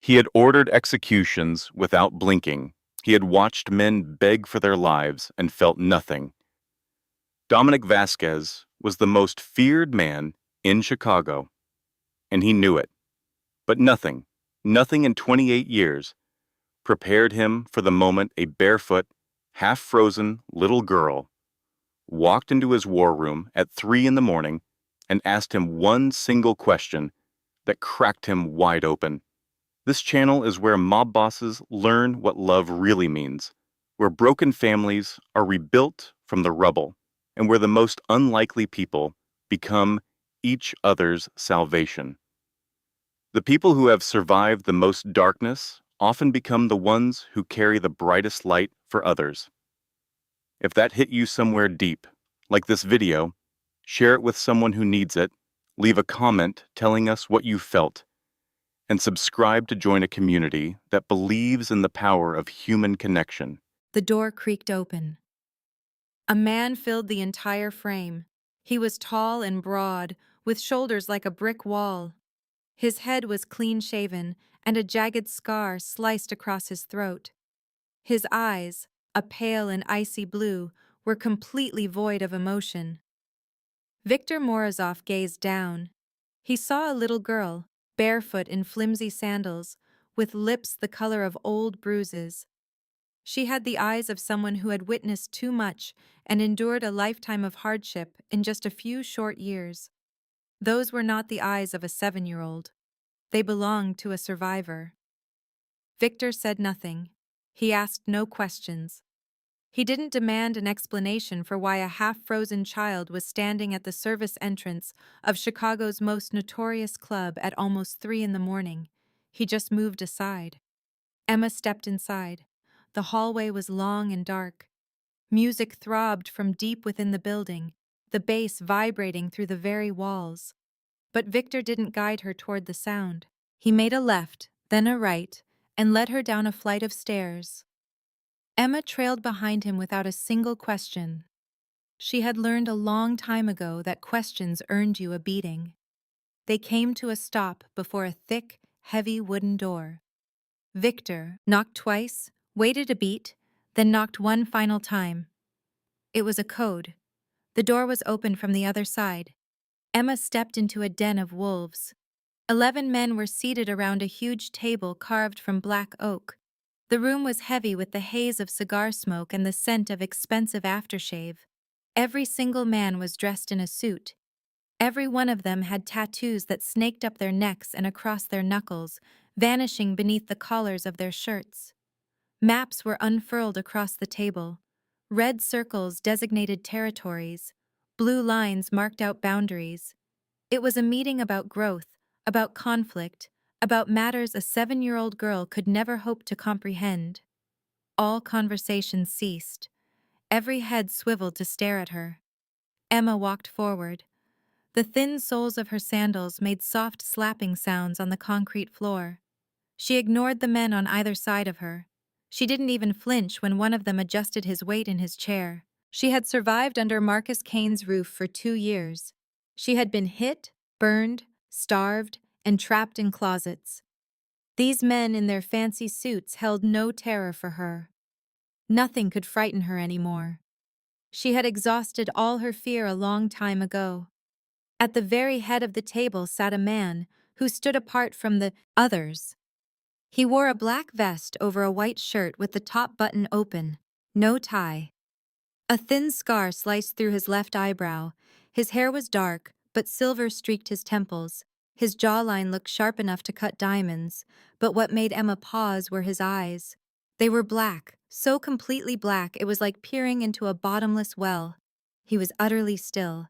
He had ordered executions without blinking. He had watched men beg for their lives and felt nothing. Dominic Vasquez was the most feared man in Chicago, and he knew it. But nothing in 28 years prepared him for the moment a barefoot, half-frozen little girl walked into his war room at 3 in the morning and asked him one single question that cracked him wide open. This channel is where mob bosses learn what love really means, where broken families are rebuilt from the rubble, and where the most unlikely people become each other's salvation. The people who have survived the most darkness often become the ones who carry the brightest light for others. If that hit you somewhere deep, like this video, share it with someone who needs it, leave a comment telling us what you felt, and subscribe to join a community that believes in the power of human connection. The door creaked open. A man filled the entire frame. He was tall and broad, with shoulders like a brick wall. His head was clean-shaven, and a jagged scar sliced across his throat. His eyes, a pale and icy blue, were completely void of emotion. Viktor Morozov gazed down. He saw a little girl, barefoot in flimsy sandals, with lips the color of old bruises. She had the eyes of someone who had witnessed too much and endured a lifetime of hardship in just a few short years. Those were not the eyes of a 7-year-old. They belonged to a survivor. Victor said nothing. He asked no questions. He didn't demand an explanation for why a half-frozen child was standing at the service entrance of Chicago's most notorious club at almost 3 in the morning. He just moved aside. Emma stepped inside. The hallway was long and dark. Music throbbed from deep within the building, the bass vibrating through the very walls. But Victor didn't guide her toward the sound. He made a left, then a right, and led her down a flight of stairs. Emma trailed behind him without a single question. She had learned a long time ago that questions earned you a beating. They came to a stop before a thick, heavy wooden door. Victor knocked twice, waited a beat, then knocked one final time. It was a code. The door was opened from the other side. Emma stepped into a den of wolves. 11 men were seated around a huge table carved from black oak. The room was heavy with the haze of cigar smoke and the scent of expensive aftershave. Every single man was dressed in a suit. Every one of them had tattoos that snaked up their necks and across their knuckles, vanishing beneath the collars of their shirts. Maps were unfurled across the table. Red circles designated territories. Blue lines marked out boundaries. It was a meeting about growth, about conflict, about matters a 7-year-old girl could never hope to comprehend. All conversation ceased. Every head swiveled to stare at her. Emma walked forward. The thin soles of her sandals made soft slapping sounds on the concrete floor. She ignored the men on either side of her. She didn't even flinch when one of them adjusted his weight in his chair. She had survived under Marcus Kane's roof for 2 years. She had been hit, burned, starved, and trapped in closets. These men in their fancy suits held no terror for her. Nothing could frighten her anymore. She had exhausted all her fear a long time ago. At the very head of the table sat a man who stood apart from the others. He wore a black vest over a white shirt with the top button open, no tie. A thin scar sliced through his left eyebrow. His hair was dark, but silver streaked his temples. His jawline looked sharp enough to cut diamonds, but what made Emma pause were his eyes. They were black, so completely black it was like peering into a bottomless well. He was utterly still.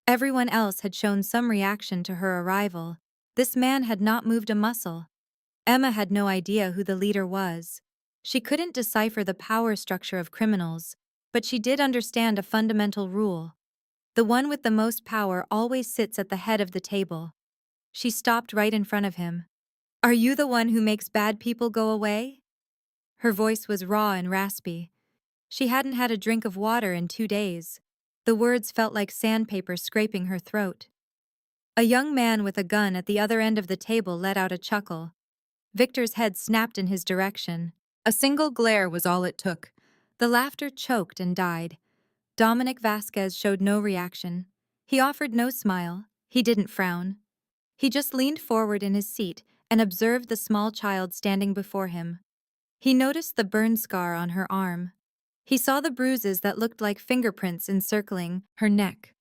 Everyone else had shown some reaction to her arrival. This man had not moved a muscle. Emma had no idea who the leader was. She couldn't decipher the power structure of criminals, but she did understand a fundamental rule. The one with the most power always sits at the head of the table. She stopped right in front of him. "Are you the one who makes bad people go away?" Her voice was raw and raspy. She hadn't had a drink of water in 2 days. The words felt like sandpaper scraping her throat. A young man with a gun at the other end of the table let out a chuckle. Victor's head snapped in his direction. A single glare was all it took. The laughter choked and died. Dominic Vasquez showed no reaction. He offered no smile. He didn't frown. He just leaned forward in his seat and observed the small child standing before him. He noticed the burn scar on her arm. He saw the bruises that looked like fingerprints encircling her neck.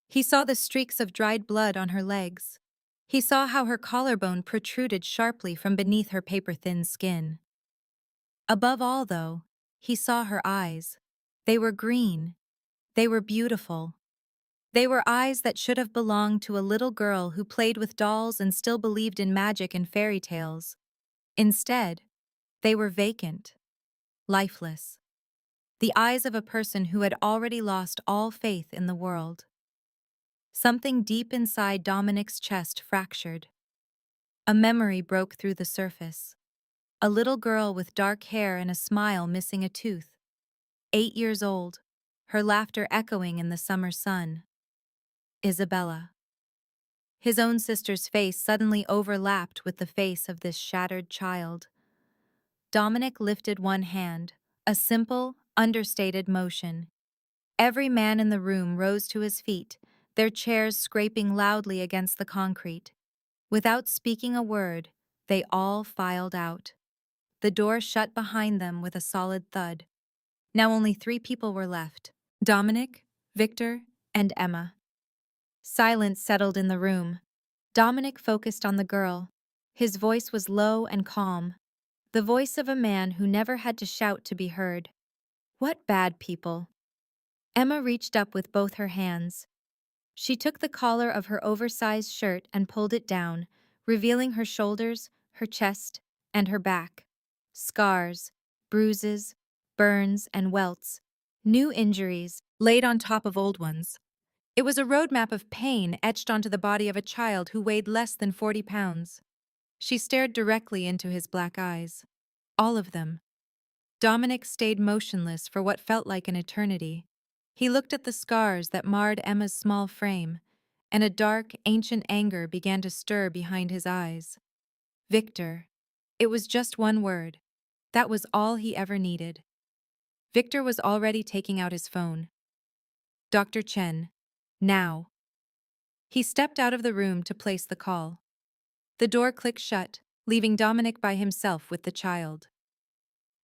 He saw the streaks of dried blood on her legs. He saw how her collarbone protruded sharply from beneath her paper-thin skin. Above all, though, he saw her eyes. They were green. They were beautiful. They were eyes that should have belonged to a little girl who played with dolls and still believed in magic and fairy tales. Instead, they were vacant, lifeless. The eyes of a person who had already lost all faith in the world. Something deep inside Dominic's chest fractured. A memory broke through the surface. A little girl with dark hair and a smile missing a tooth. 8 years old, her laughter echoing in the summer sun. Isabella. His own sister's face suddenly overlapped with the face of this shattered child. Dominic lifted one hand, a simple, understated motion. Every man in the room rose to his feet, their chairs scraping loudly against the concrete. Without speaking a word, they all filed out. The door shut behind them with a solid thud. Now only 3 people were left: Dominic, Victor, and Emma. Silence settled in the room. Dominic focused on the girl. His voice was low and calm, the voice of a man who never had to shout to be heard. What bad people? Emma reached up with both her hands. She took the collar of her oversized shirt and pulled it down, revealing her shoulders, her chest, and her back. Scars, bruises, burns, and welts. New injuries, laid on top of old ones. It was a roadmap of pain etched onto the body of a child who weighed less than 40 pounds. She stared directly into his black eyes. All of them. Dominic stayed motionless for what felt like an eternity. He looked at the scars that marred Emma's small frame, and a dark, ancient anger began to stir behind his eyes. Victor. It was just one word. That was all he ever needed. Victor was already taking out his phone. Dr. Chen. Now. He stepped out of the room to place the call. The door clicked shut, leaving Dominic by himself with the child.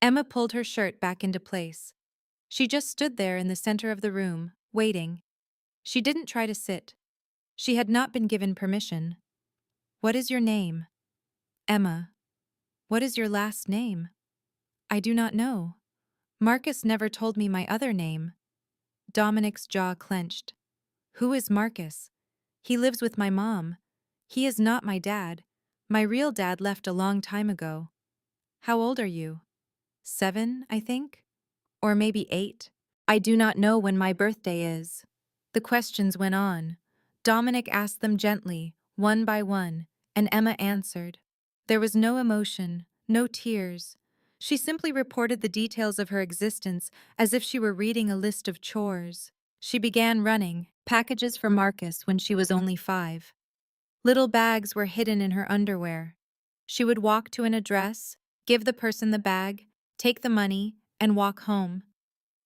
Emma pulled her shirt back into place. She just stood there in the center of the room, waiting. She didn't try to sit. She had not been given permission. What is your name? Emma. What is your last name? I do not know. Marcus never told me my other name. Dominic's jaw clenched. Who is Marcus? He lives with my mom. He is not my dad. My real dad left a long time ago. How old are you? 7, I think? Or maybe 8? I do not know when my birthday is. The questions went on. Dominic asked them gently, one by one, and Emma answered. There was no emotion, no tears. She simply reported the details of her existence as if she were reading a list of chores. She began running packages for Marcus when she was only 5. Little bags were hidden in her underwear. She would walk to an address, give the person the bag, take the money, and walk home.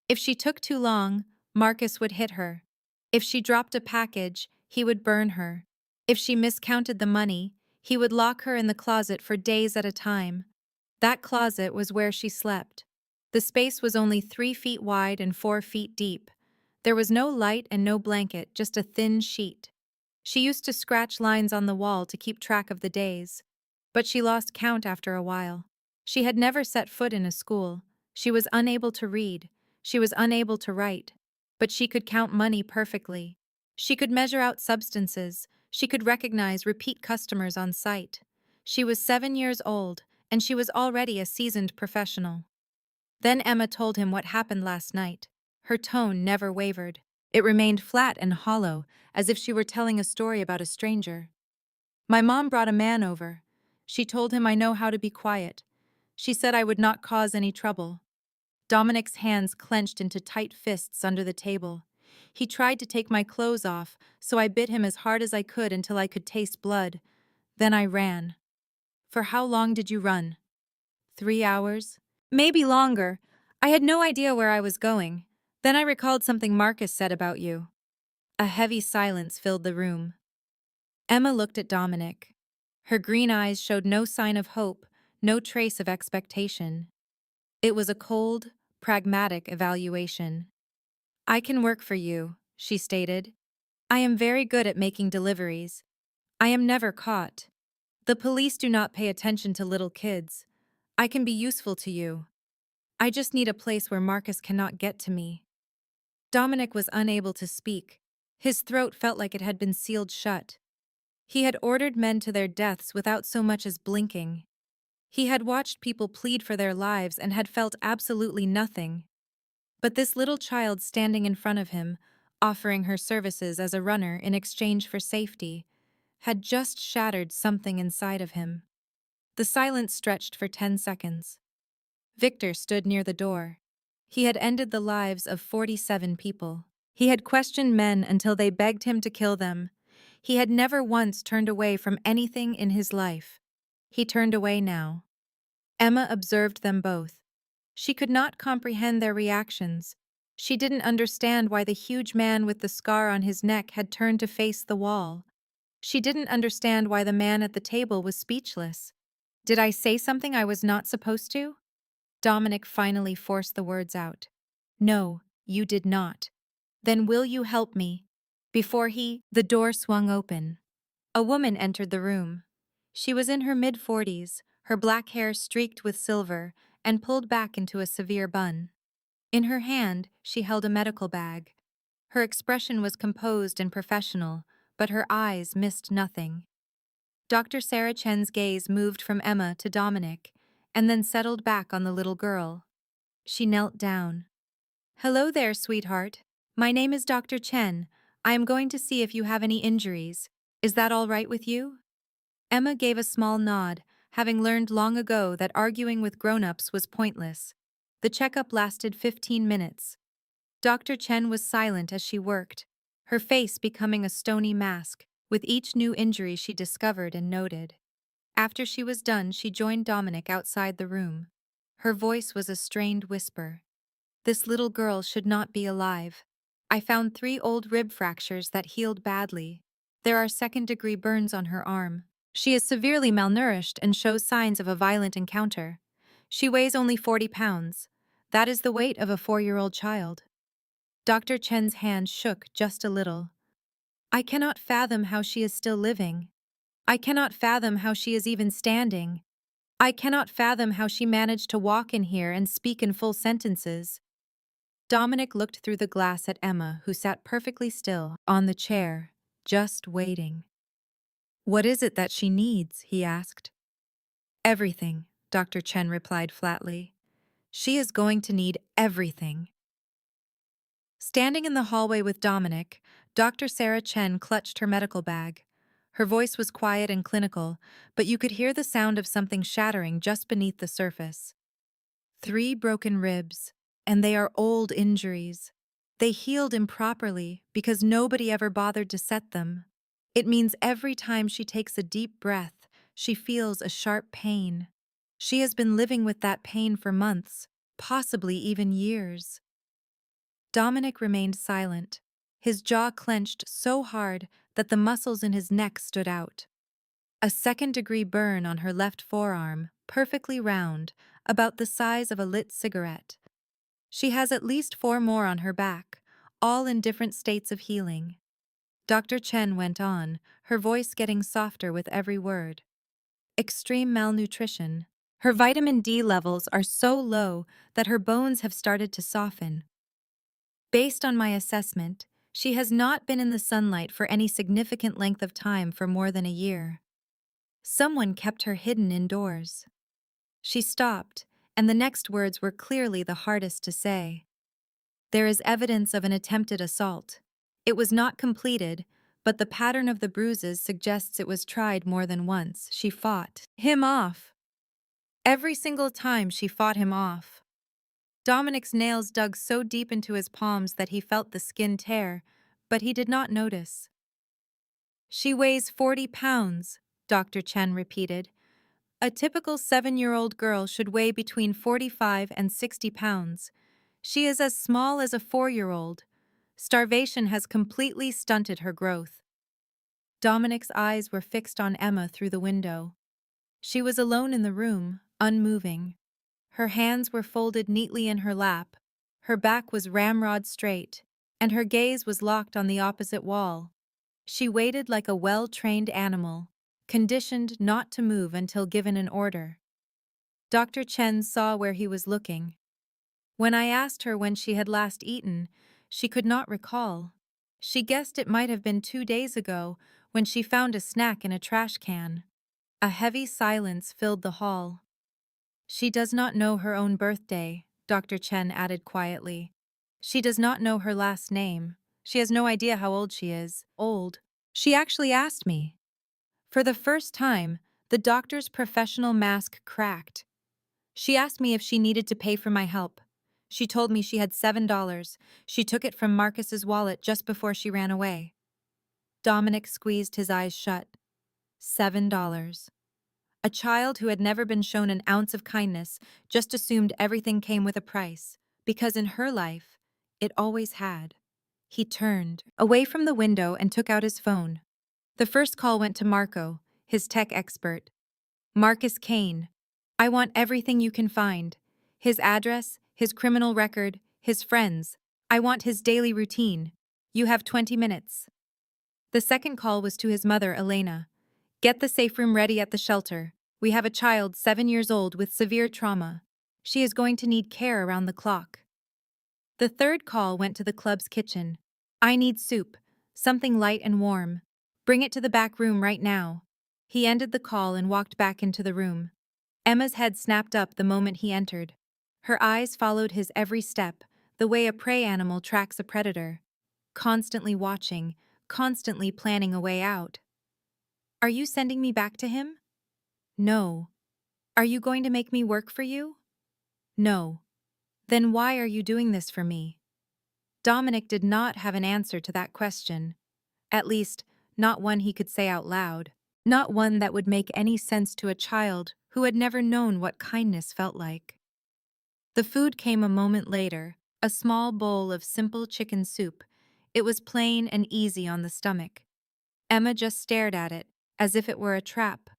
If she took too long, Marcus would hit her. If she dropped a package, he would burn her. If she miscounted the money, he would lock her in the closet for days at a time. That closet was where she slept. The space was only 3 feet wide and 4 feet deep. There was no light and no blanket, just a thin sheet. She used to scratch lines on the wall to keep track of the days. But she lost count after a while. She had never set foot in a school. She was unable to read. She was unable to write. But she could count money perfectly. She could measure out substances. She could recognize repeat customers on sight. She was 7 years old, and she was already a seasoned professional. Then Emma told him what happened last night. Her tone never wavered. It remained flat and hollow, as if she were telling a story about a stranger. My mom brought a man over. She told him I know how to be quiet. She said I would not cause any trouble. Dominic's hands clenched into tight fists under the table. He tried to take my clothes off, so I bit him as hard as I could until I could taste blood. Then I ran. For how long did you run? 3 hours? Maybe longer. I had no idea where I was going. Then I recalled something Marcus said about you. A heavy silence filled the room. Emma looked at Dominic. Her green eyes showed no sign of hope, no trace of expectation. It was a cold, pragmatic evaluation. I can work for you, she stated. I am very good at making deliveries. I am never caught. The police do not pay attention to little kids. I can be useful to you. I just need a place where Marcus cannot get to me. Dominic was unable to speak. His throat felt like it had been sealed shut. He had ordered men to their deaths without so much as blinking. He had watched people plead for their lives and had felt absolutely nothing. But this little child standing in front of him, offering her services as a runner in exchange for safety, had just shattered something inside of him. The silence stretched for 10 seconds. Victor stood near the door. He had ended the lives of 47 people. He had questioned men until they begged him to kill them. He had never once turned away from anything in his life. He turned away now. Emma observed them both. She could not comprehend their reactions. She didn't understand why the huge man with the scar on his neck had turned to face the wall. She didn't understand why the man at the table was speechless. Did I say something I was not supposed to? Dominic finally forced the words out. No, you did not. Then will you help me? The door swung open. A woman entered the room. She was in her mid-40s, her black hair streaked with silver and pulled back into a severe bun. In her hand, she held a medical bag. Her expression was composed and professional, but her eyes missed nothing. Dr. Sarah Chen's gaze moved from Emma to Dominic, and then settled back on the little girl. She knelt down. Hello there, sweetheart. My name is Dr. Chen. I am going to see if you have any injuries. Is that all right with you? Emma gave a small nod, having learned long ago that arguing with grown-ups was pointless. The checkup lasted 15 minutes. Dr. Chen was silent as she worked, her face becoming a stony mask, with each new injury she discovered and noted. After she was done, she joined Dominic outside the room. Her voice was a strained whisper. This little girl should not be alive. I found 3 old rib fractures that healed badly. There are second-degree burns on her arm. She is severely malnourished and shows signs of a violent encounter. She weighs only 40 pounds. That is the weight of a 4-year-old child. Dr. Chen's hand shook just a little. I cannot fathom how she is still living. I cannot fathom how she is even standing. I cannot fathom how she managed to walk in here and speak in full sentences. Dominic looked through the glass at Emma, who sat perfectly still, on the chair, just waiting. What is it that she needs? He asked. Everything, Dr. Chen replied flatly. She is going to need everything. Standing in the hallway with Dominic, Dr. Sarah Chen clutched her medical bag. Her voice was quiet and clinical, but you could hear the sound of something shattering just beneath the surface. 3 broken ribs, and they are old injuries. They healed improperly because nobody ever bothered to set them. It means every time she takes a deep breath, she feels a sharp pain. She has been living with that pain for months, possibly even years. Dominic remained silent, his jaw clenched so hard that the muscles in his neck stood out. A second-degree burn on her left forearm, perfectly round, about the size of a lit cigarette. She has at least 4 more on her back, all in different states of healing. Dr. Chen went on, her voice getting softer with every word. Extreme malnutrition. Her vitamin D levels are so low that her bones have started to soften. Based on my assessment, she has not been in the sunlight for any significant length of time for more than a year. Someone kept her hidden indoors. She stopped, and the next words were clearly the hardest to say. There is evidence of an attempted assault. It was not completed, but the pattern of the bruises suggests it was tried more than once. She fought him off. Every single time she fought him off. Dominic's nails dug so deep into his palms that he felt the skin tear, but he did not notice. She weighs 40 pounds, Dr. Chen repeated. A typical 7-year-old girl should weigh between 45 and 60 pounds. She is as small as a 4-year-old. Starvation has completely stunted her growth. Dominic's eyes were fixed on Emma through the window. She was alone in the room, unmoving. Her hands were folded neatly in her lap, her back was ramrod straight, and her gaze was locked on the opposite wall. She waited like a well-trained animal, conditioned not to move until given an order. Dr. Chen saw where he was looking. When I asked her when she had last eaten, she could not recall. She guessed it might have been 2 days ago when she found a snack in a trash can. A heavy silence filled the hall. She does not know her own birthday, Dr. Chen added quietly. She does not know her last name. She has no idea how old she is. Old. She actually asked me. For the first time, the doctor's professional mask cracked. She asked me if she needed to pay for my help. She told me she had $7. She took it from Marcus's wallet just before she ran away. Dominic squeezed his eyes shut. $7. A child who had never been shown an ounce of kindness just assumed everything came with a price, because in her life, it always had. He turned away from the window and took out his phone. The first call went to Marco, his tech expert. Marcus Kane. I want everything you can find. His address, his criminal record, his friends. I want his daily routine. You have 20 minutes. The second call was to his mother, Elena. Get the safe room ready at the shelter. We have a child 7 years old with severe trauma. She is going to need care around the clock. The third call went to the club's kitchen. I need soup, something light and warm. Bring it to the back room right now. He ended the call and walked back into the room. Emma's head snapped up the moment he entered. Her eyes followed his every step, the way a prey animal tracks a predator. Constantly watching, constantly planning a way out. Are you sending me back to him? No. Are you going to make me work for you? No. Then why are you doing this for me? Dominic did not have an answer to that question. At least, not one he could say out loud. Not one that would make any sense to a child who had never known what kindness felt like. The food came a moment later, a small bowl of simple chicken soup. It was plain and easy on the stomach. Emma just stared at it, as if it were a trap.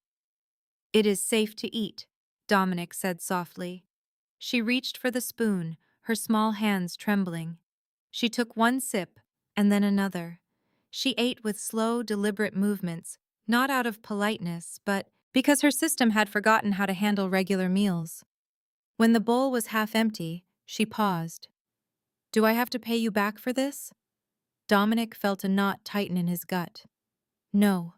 It is safe to eat, Dominic said softly. She reached for the spoon, her small hands trembling. She took one sip, and then another. She ate with slow, deliberate movements, not out of politeness, but because her system had forgotten how to handle regular meals. When the bowl was half empty, she paused. Do I have to pay you back for this? Dominic felt a knot tighten in his gut. No.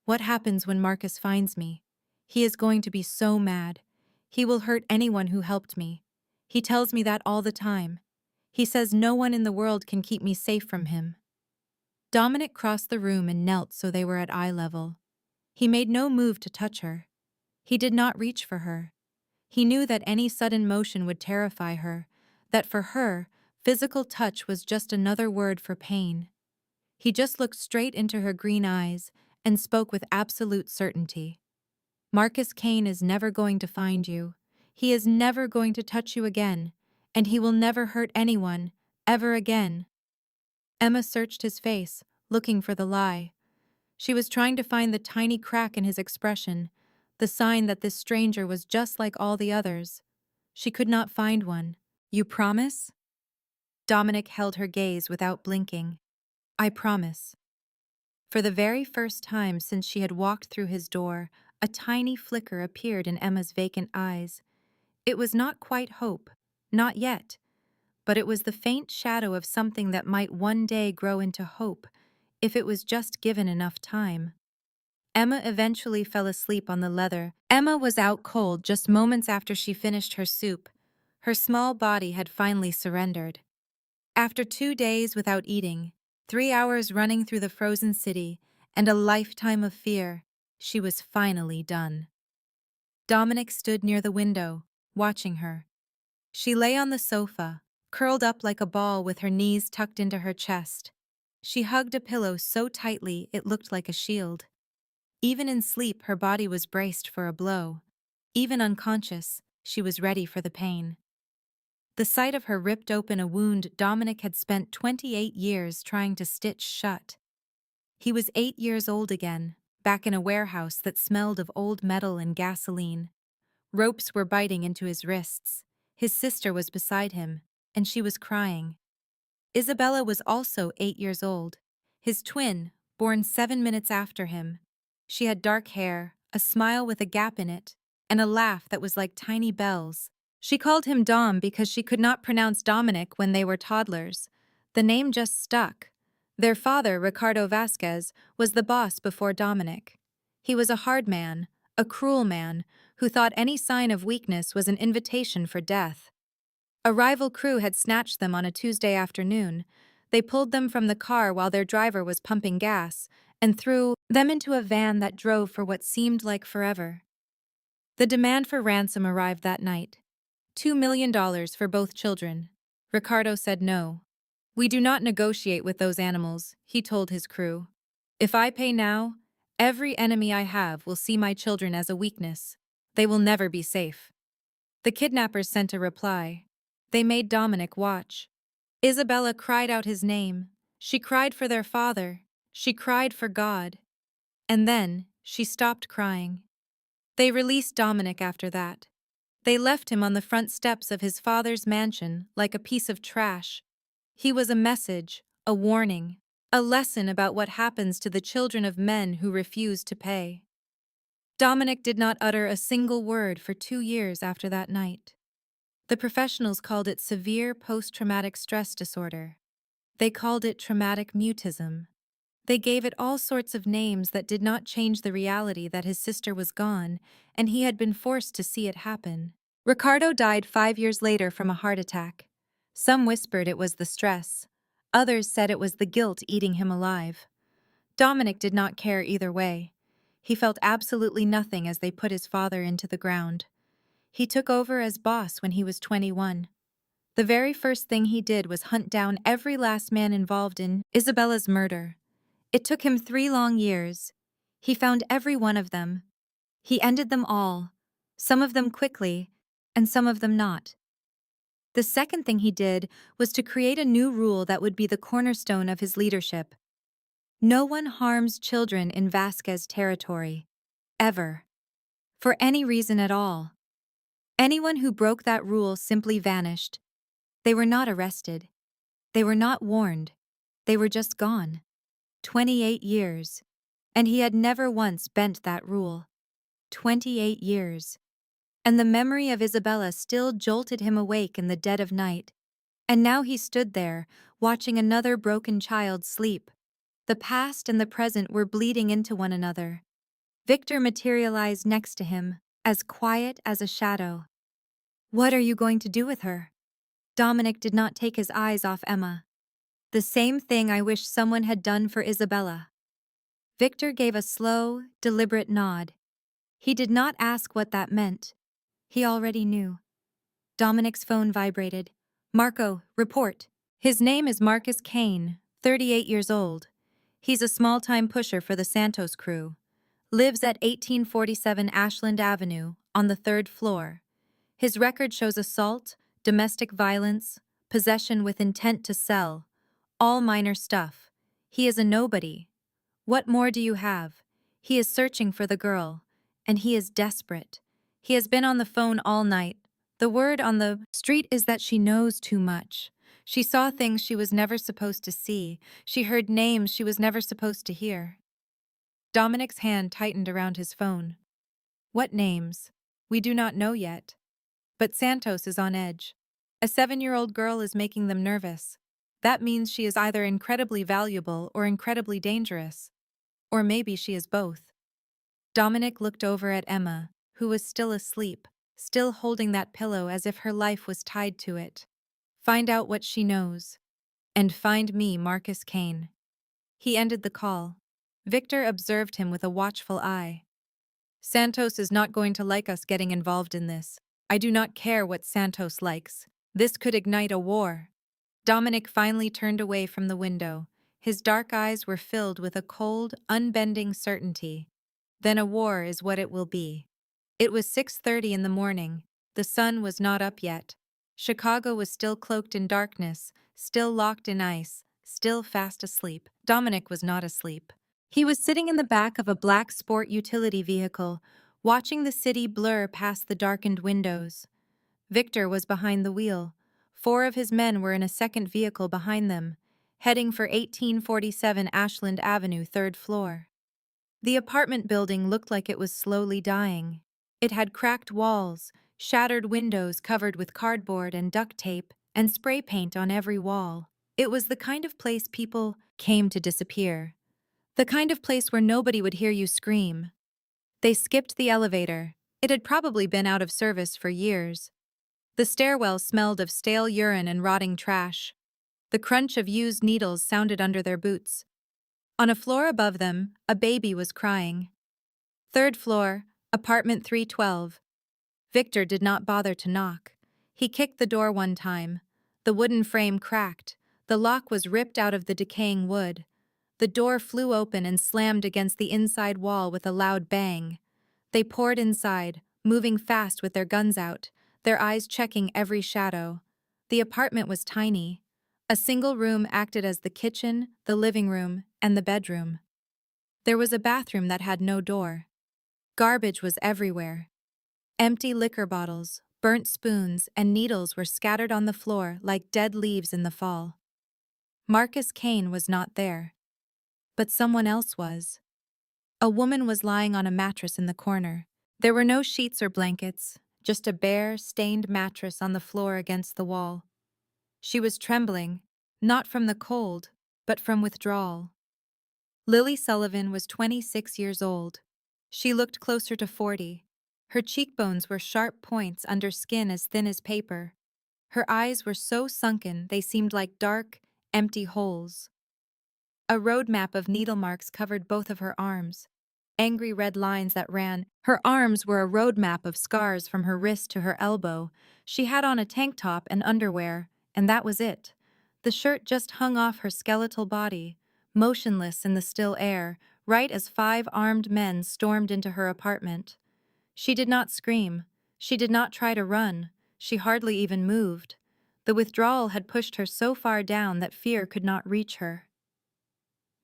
What happens when Marcus finds me? He is going to be so mad. He will hurt anyone who helped me. He tells me that all the time. He says no one in the world can keep me safe from him. Dominic crossed the room and knelt so they were at eye level. He made no move to touch her. He did not reach for her. He knew that any sudden motion would terrify her, that for her, physical touch was just another word for pain. He just looked straight into her green eyes and spoke with absolute certainty. Marcus Kane is never going to find you. He is never going to touch you again, and he will never hurt anyone, ever again. Emma searched his face, looking for the lie. She was trying to find the tiny crack in his expression, the sign that this stranger was just like all the others. She could not find one. You promise? Dominic held her gaze without blinking. I promise. For the very first time since she had walked through his door, a tiny flicker appeared in Emma's vacant eyes. It was not quite hope, not yet, but it was the faint shadow of something that might one day grow into hope, if it was just given enough time. Emma eventually fell asleep on the leather. Emma was out cold just moments after she finished her soup. Her small body had finally surrendered. After 2 days without eating, 3 hours running through the frozen city, and a lifetime of fear, she was finally done. Dominic stood near the window, watching her. She lay on the sofa, curled up like a ball with her knees tucked into her chest. She hugged a pillow so tightly it looked like a shield. Even in sleep, her body was braced for a blow. Even unconscious, she was ready for the pain. The sight of her ripped open a wound Dominic had spent 28 years trying to stitch shut. He was 8 years old again, back in a warehouse that smelled of old metal and gasoline. Ropes were biting into his wrists. His sister was beside him, and she was crying. Isabella was also 8 years old, his twin, born 7 minutes after him. She had dark hair, a smile with a gap in it, and a laugh that was like tiny bells. She called him Dom because she could not pronounce Dominic when they were toddlers. The name just stuck. Their father, Ricardo Vasquez, was the boss before Dominic. He was a hard man, a cruel man, who thought any sign of weakness was an invitation for death. A rival crew had snatched them on a Tuesday afternoon. They pulled them from the car while their driver was pumping gas and threw them into a van that drove for what seemed like forever. The demand for ransom arrived that night. $2 million for both children. Ricardo said no. "We do not negotiate with those animals," he told his crew. "If I pay now, every enemy I have will see my children as a weakness. They will never be safe." The kidnappers sent a reply. They made Dominic watch. Isabella cried out his name. She cried for their father. She cried for God. And then she stopped crying. They released Dominic after that. They left him on the front steps of his father's mansion like a piece of trash. He was a message, a warning, a lesson about what happens to the children of men who refuse to pay. Dominic did not utter a single word for 2 years after that night. The professionals called it severe post-traumatic stress disorder. They called it traumatic mutism. They gave it all sorts of names that did not change the reality that his sister was gone, and he had been forced to see it happen. Ricardo died 5 years later from a heart attack. Some whispered it was the stress. Others said it was the guilt eating him alive. Dominic did not care either way. He felt absolutely nothing as they put his father into the ground. He took over as boss when he was 21. The very first thing he did was hunt down every last man involved in Isabella's murder. It took him 3 long years. He found every one of them. He ended them all, some of them quickly, and some of them not. The second thing he did was to create a new rule that would be the cornerstone of his leadership. No one harms children in Vasquez territory, ever, for any reason at all. Anyone who broke that rule simply vanished. They were not arrested. They were not warned. They were just gone. 28 years. And he had never once bent that rule. 28 years. And the memory of Isabella still jolted him awake in the dead of night. And now he stood there, watching another broken child sleep. The past and the present were bleeding into one another. Victor materialized next to him, as quiet as a shadow. "What are you going to do with her?" Dominic did not take his eyes off Emma. "The same thing I wish someone had done for Isabella." Victor gave a slow, deliberate nod. He did not ask what that meant. He already knew. Dominic's phone vibrated. "Marco, report." His name is Marcus Kane, 38 years old. He's a small-time pusher for the Santos crew. Lives at 1847 Ashland Avenue, on the 3rd floor. His record shows assault, domestic violence, possession with intent to sell. All minor stuff. He is a nobody. What more do you have? He is searching for the girl, and he is desperate. He has been on the phone all night. The word on the street is that she knows too much. She saw things she was never supposed to see. She heard names she was never supposed to hear. Dominic's hand tightened around his phone. "What names? We do not know yet. But Santos is on edge. A 7-year-old girl is making them nervous. That means she is either incredibly valuable or incredibly dangerous. Or maybe she is both." Dominic looked over at Emma, who was still asleep, still holding that pillow as if her life was tied to it. "Find out what she knows. And find me Marcus Kane." He ended the call. Victor observed him with a watchful eye. "Santos is not going to like us getting involved in this. I do not care what Santos likes. This could ignite a war." Dominic finally turned away from the window. His dark eyes were filled with a cold, unbending certainty. Then a war is what it will be. It was 6:30 in the morning. The sun was not up yet. Chicago was still cloaked in darkness, still locked in ice, still fast asleep. Dominic was not asleep. He was sitting in the back of a black sport utility vehicle, watching the city blur past the darkened windows. Victor was behind the wheel. 4 of his men were in a second vehicle behind them, heading for 1847 Ashland Avenue, 3rd floor. The apartment building looked like it was slowly dying. It had cracked walls, shattered windows covered with cardboard and duct tape, and spray paint on every wall. It was the kind of place people came to disappear. The kind of place where nobody would hear you scream. They skipped the elevator. It had probably been out of service for years. The stairwell smelled of stale urine and rotting trash. The crunch of used needles sounded under their boots. On a floor above them, a baby was crying. 3rd floor, apartment 312. Victor did not bother to knock. He kicked the door one time. The wooden frame cracked. The lock was ripped out of the decaying wood. The door flew open and slammed against the inside wall with a loud bang. They poured inside, moving fast with their guns out, their eyes checking every shadow. The apartment was tiny. A single room acted as the kitchen, the living room, and the bedroom. There was a bathroom that had no door. Garbage was everywhere. Empty liquor bottles, burnt spoons, and needles were scattered on the floor like dead leaves in the fall. Marcus Kane was not there. But someone else was. A woman was lying on a mattress in the corner. There were no sheets or blankets, just a bare, stained mattress on the floor against the wall. She was trembling, not from the cold, but from withdrawal. Lily Sullivan was 26 years old. She looked closer to 40. Her cheekbones were sharp points under skin as thin as paper. Her eyes were so sunken they seemed like dark, empty holes. A road map of needle marks covered both of her arms. Angry red lines that ran. Her arms were a road map of scars from her wrist to her elbow. She had on a tank top and underwear, and that was it. The shirt just hung off her skeletal body, motionless in the still air, right as 5 armed men stormed into her apartment. She did not scream. She did not try to run. She hardly even moved. The withdrawal had pushed her so far down that fear could not reach her.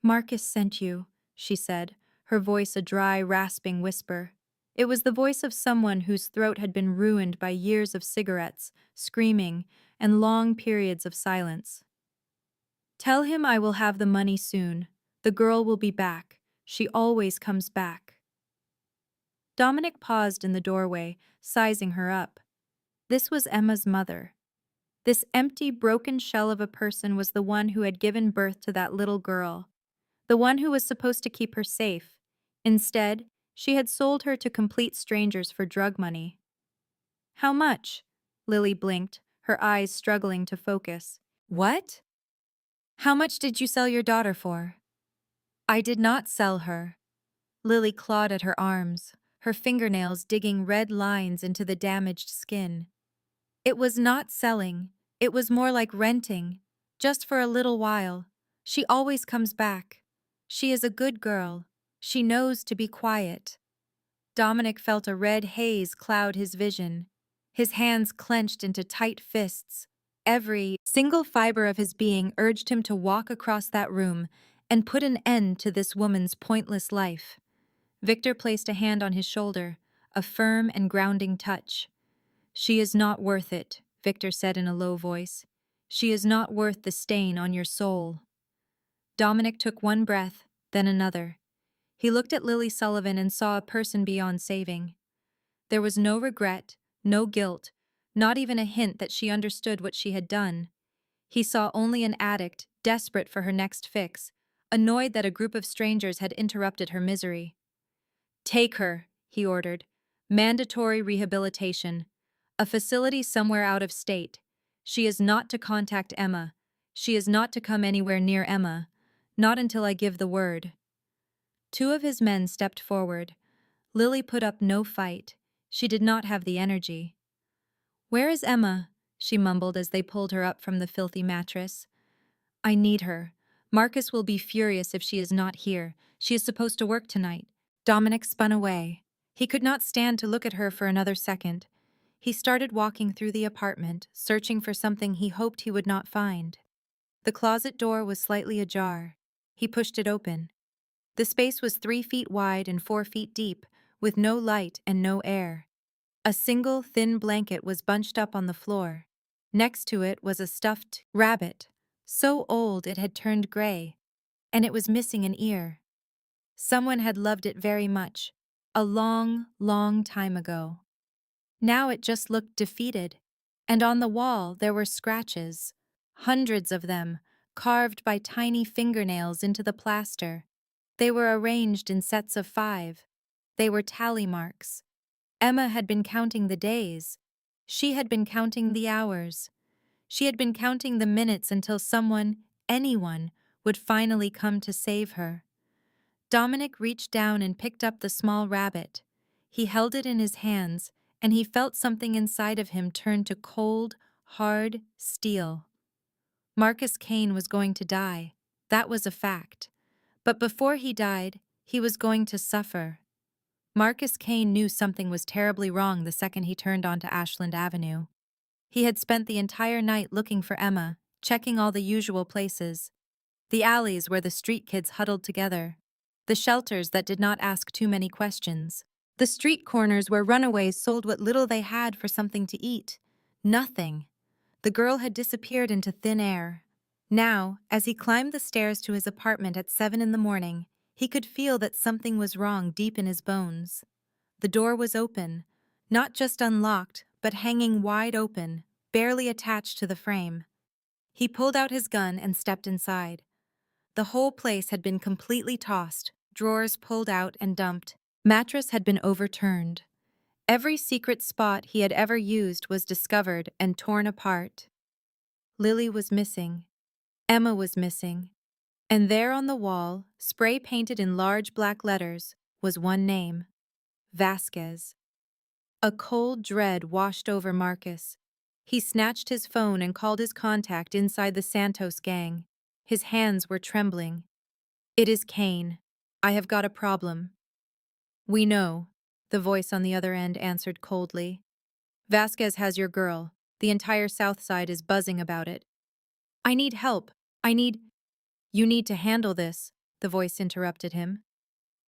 "Marcus sent you," she said, her voice a dry, rasping whisper. It was the voice of someone whose throat had been ruined by years of cigarettes, screaming, and long periods of silence. "Tell him I will have the money soon. The girl will be back. She always comes back." Dominic paused in the doorway, sizing her up. This was Emma's mother. This empty, broken shell of a person was the one who had given birth to that little girl. The one who was supposed to keep her safe. Instead, she had sold her to complete strangers for drug money. "How much?" Lily blinked, her eyes struggling to focus. "What? How much did you sell your daughter for?" "I did not sell her." Lily clawed at her arms, her fingernails digging red lines into the damaged skin. "It was not selling. It was more like renting. Just for a little while. She always comes back. She is a good girl. She knows to be quiet." Dominic felt a red haze cloud his vision. His hands clenched into tight fists. Every single fiber of his being urged him to walk across that room and put an end to this woman's pointless life. Victor placed a hand on his shoulder, a firm and grounding touch. "She is not worth it," Victor said in a low voice. "She is not worth the stain on your soul." Dominic took one breath, then another. He looked at Lily Sullivan and saw a person beyond saving. There was no regret, no guilt, not even a hint that she understood what she had done. He saw only an addict, desperate for her next fix, annoyed that a group of strangers had interrupted her misery. "Take her," he ordered. "Mandatory rehabilitation. A facility somewhere out of state. She is not to contact Emma. She is not to come anywhere near Emma. Not until I give the word." 2 of his men stepped forward. Lily put up no fight. She did not have the energy. "Where is Emma?" she mumbled as they pulled her up from the filthy mattress. "I need her. Marcus will be furious if she is not here. She is supposed to work tonight." Dominic spun away. He could not stand to look at her for another second. He started walking through the apartment, searching for something he hoped he would not find. The closet door was slightly ajar. He pushed it open. The space was 3 feet wide and 4 feet deep, with no light and no air. A single thin blanket was bunched up on the floor. Next to it was a stuffed rabbit, so old it had turned gray, and it was missing an ear. Someone had loved it very much, a long, long time ago. Now it just looked defeated, and on the wall there were scratches, hundreds of them, carved by tiny fingernails into the plaster. They were arranged in sets of 5. They were tally marks. Emma had been counting the days. She had been counting the hours. She had been counting the minutes until someone, anyone, would finally come to save her. Dominic reached down and picked up the small rabbit. He held it in his hands, and he felt something inside of him turn to cold, hard steel. Marcus Kane was going to die. That was a fact. But before he died, he was going to suffer. Marcus Kane knew something was terribly wrong the second he turned onto Ashland Avenue. He had spent the entire night looking for Emma, checking all the usual places. The alleys where the street kids huddled together. The shelters that did not ask too many questions. The street corners where runaways sold what little they had for something to eat. Nothing. The girl had disappeared into thin air. Now, as he climbed the stairs to his apartment at 7 in the morning, he could feel that something was wrong deep in his bones. The door was open, not just unlocked, but hanging wide open, barely attached to the frame. He pulled out his gun and stepped inside. The whole place had been completely tossed, drawers pulled out and dumped. Mattress had been overturned. Every secret spot he had ever used was discovered and torn apart. Lily was missing. Emma was missing. And there on the wall, spray painted in large black letters, was one name: Vasquez. A cold dread washed over Marcus. He snatched his phone and called his contact inside the Santos gang. His hands were trembling. "It is Kane. I have got a problem." "We know," the voice on the other end answered coldly. "Vasquez has your girl. The entire South Side is buzzing about it." "I need help. You need to handle this," the voice interrupted him.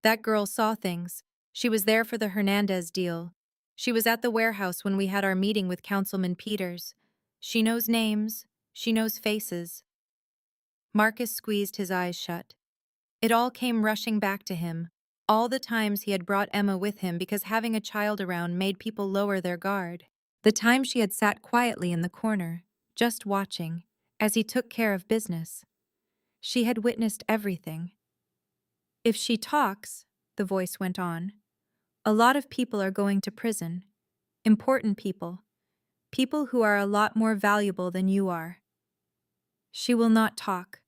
"That girl saw things. She was there for the Hernandez deal. She was at the warehouse when we had our meeting with Councilman Peters. She knows names. She knows faces." Marcus squeezed his eyes shut. It all came rushing back to him. All the times he had brought Emma with him because having a child around made people lower their guard. The time she had sat quietly in the corner, just watching, as he took care of business. She had witnessed everything. "If she talks," the voice went on, "a lot of people are going to prison. Important people. People who are a lot more valuable than you are." "She will not talk.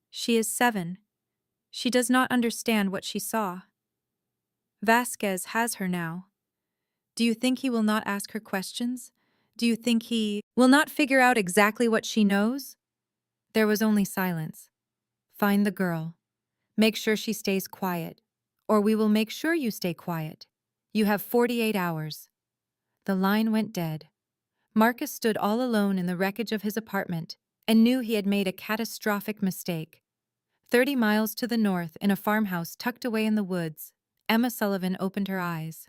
She is 7. She does not understand what she saw." "Vasquez has her now. Do you think he will not ask her questions? Do you think he will not figure out exactly what she knows?" There was only silence. "Find the girl. Make sure she stays quiet. Or we will make sure you stay quiet. You have 48 hours. The line went dead. Marcus stood all alone in the wreckage of his apartment and knew he had made a catastrophic mistake. 30 miles to the north, in a farmhouse tucked away in the woods, Emma Sullivan opened her eyes.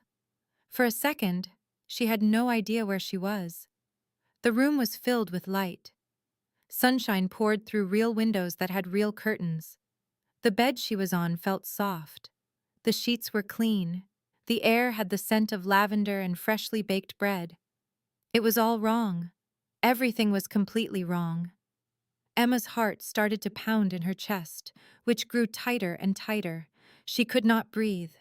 For a second, she had no idea where she was. The room was filled with light. Sunshine poured through real windows that had real curtains. The bed she was on felt soft. The sheets were clean. The air had the scent of lavender and freshly baked bread. It was all wrong. Everything was completely wrong. Emma's heart started to pound in her chest, which grew tighter and tighter. She could not breathe.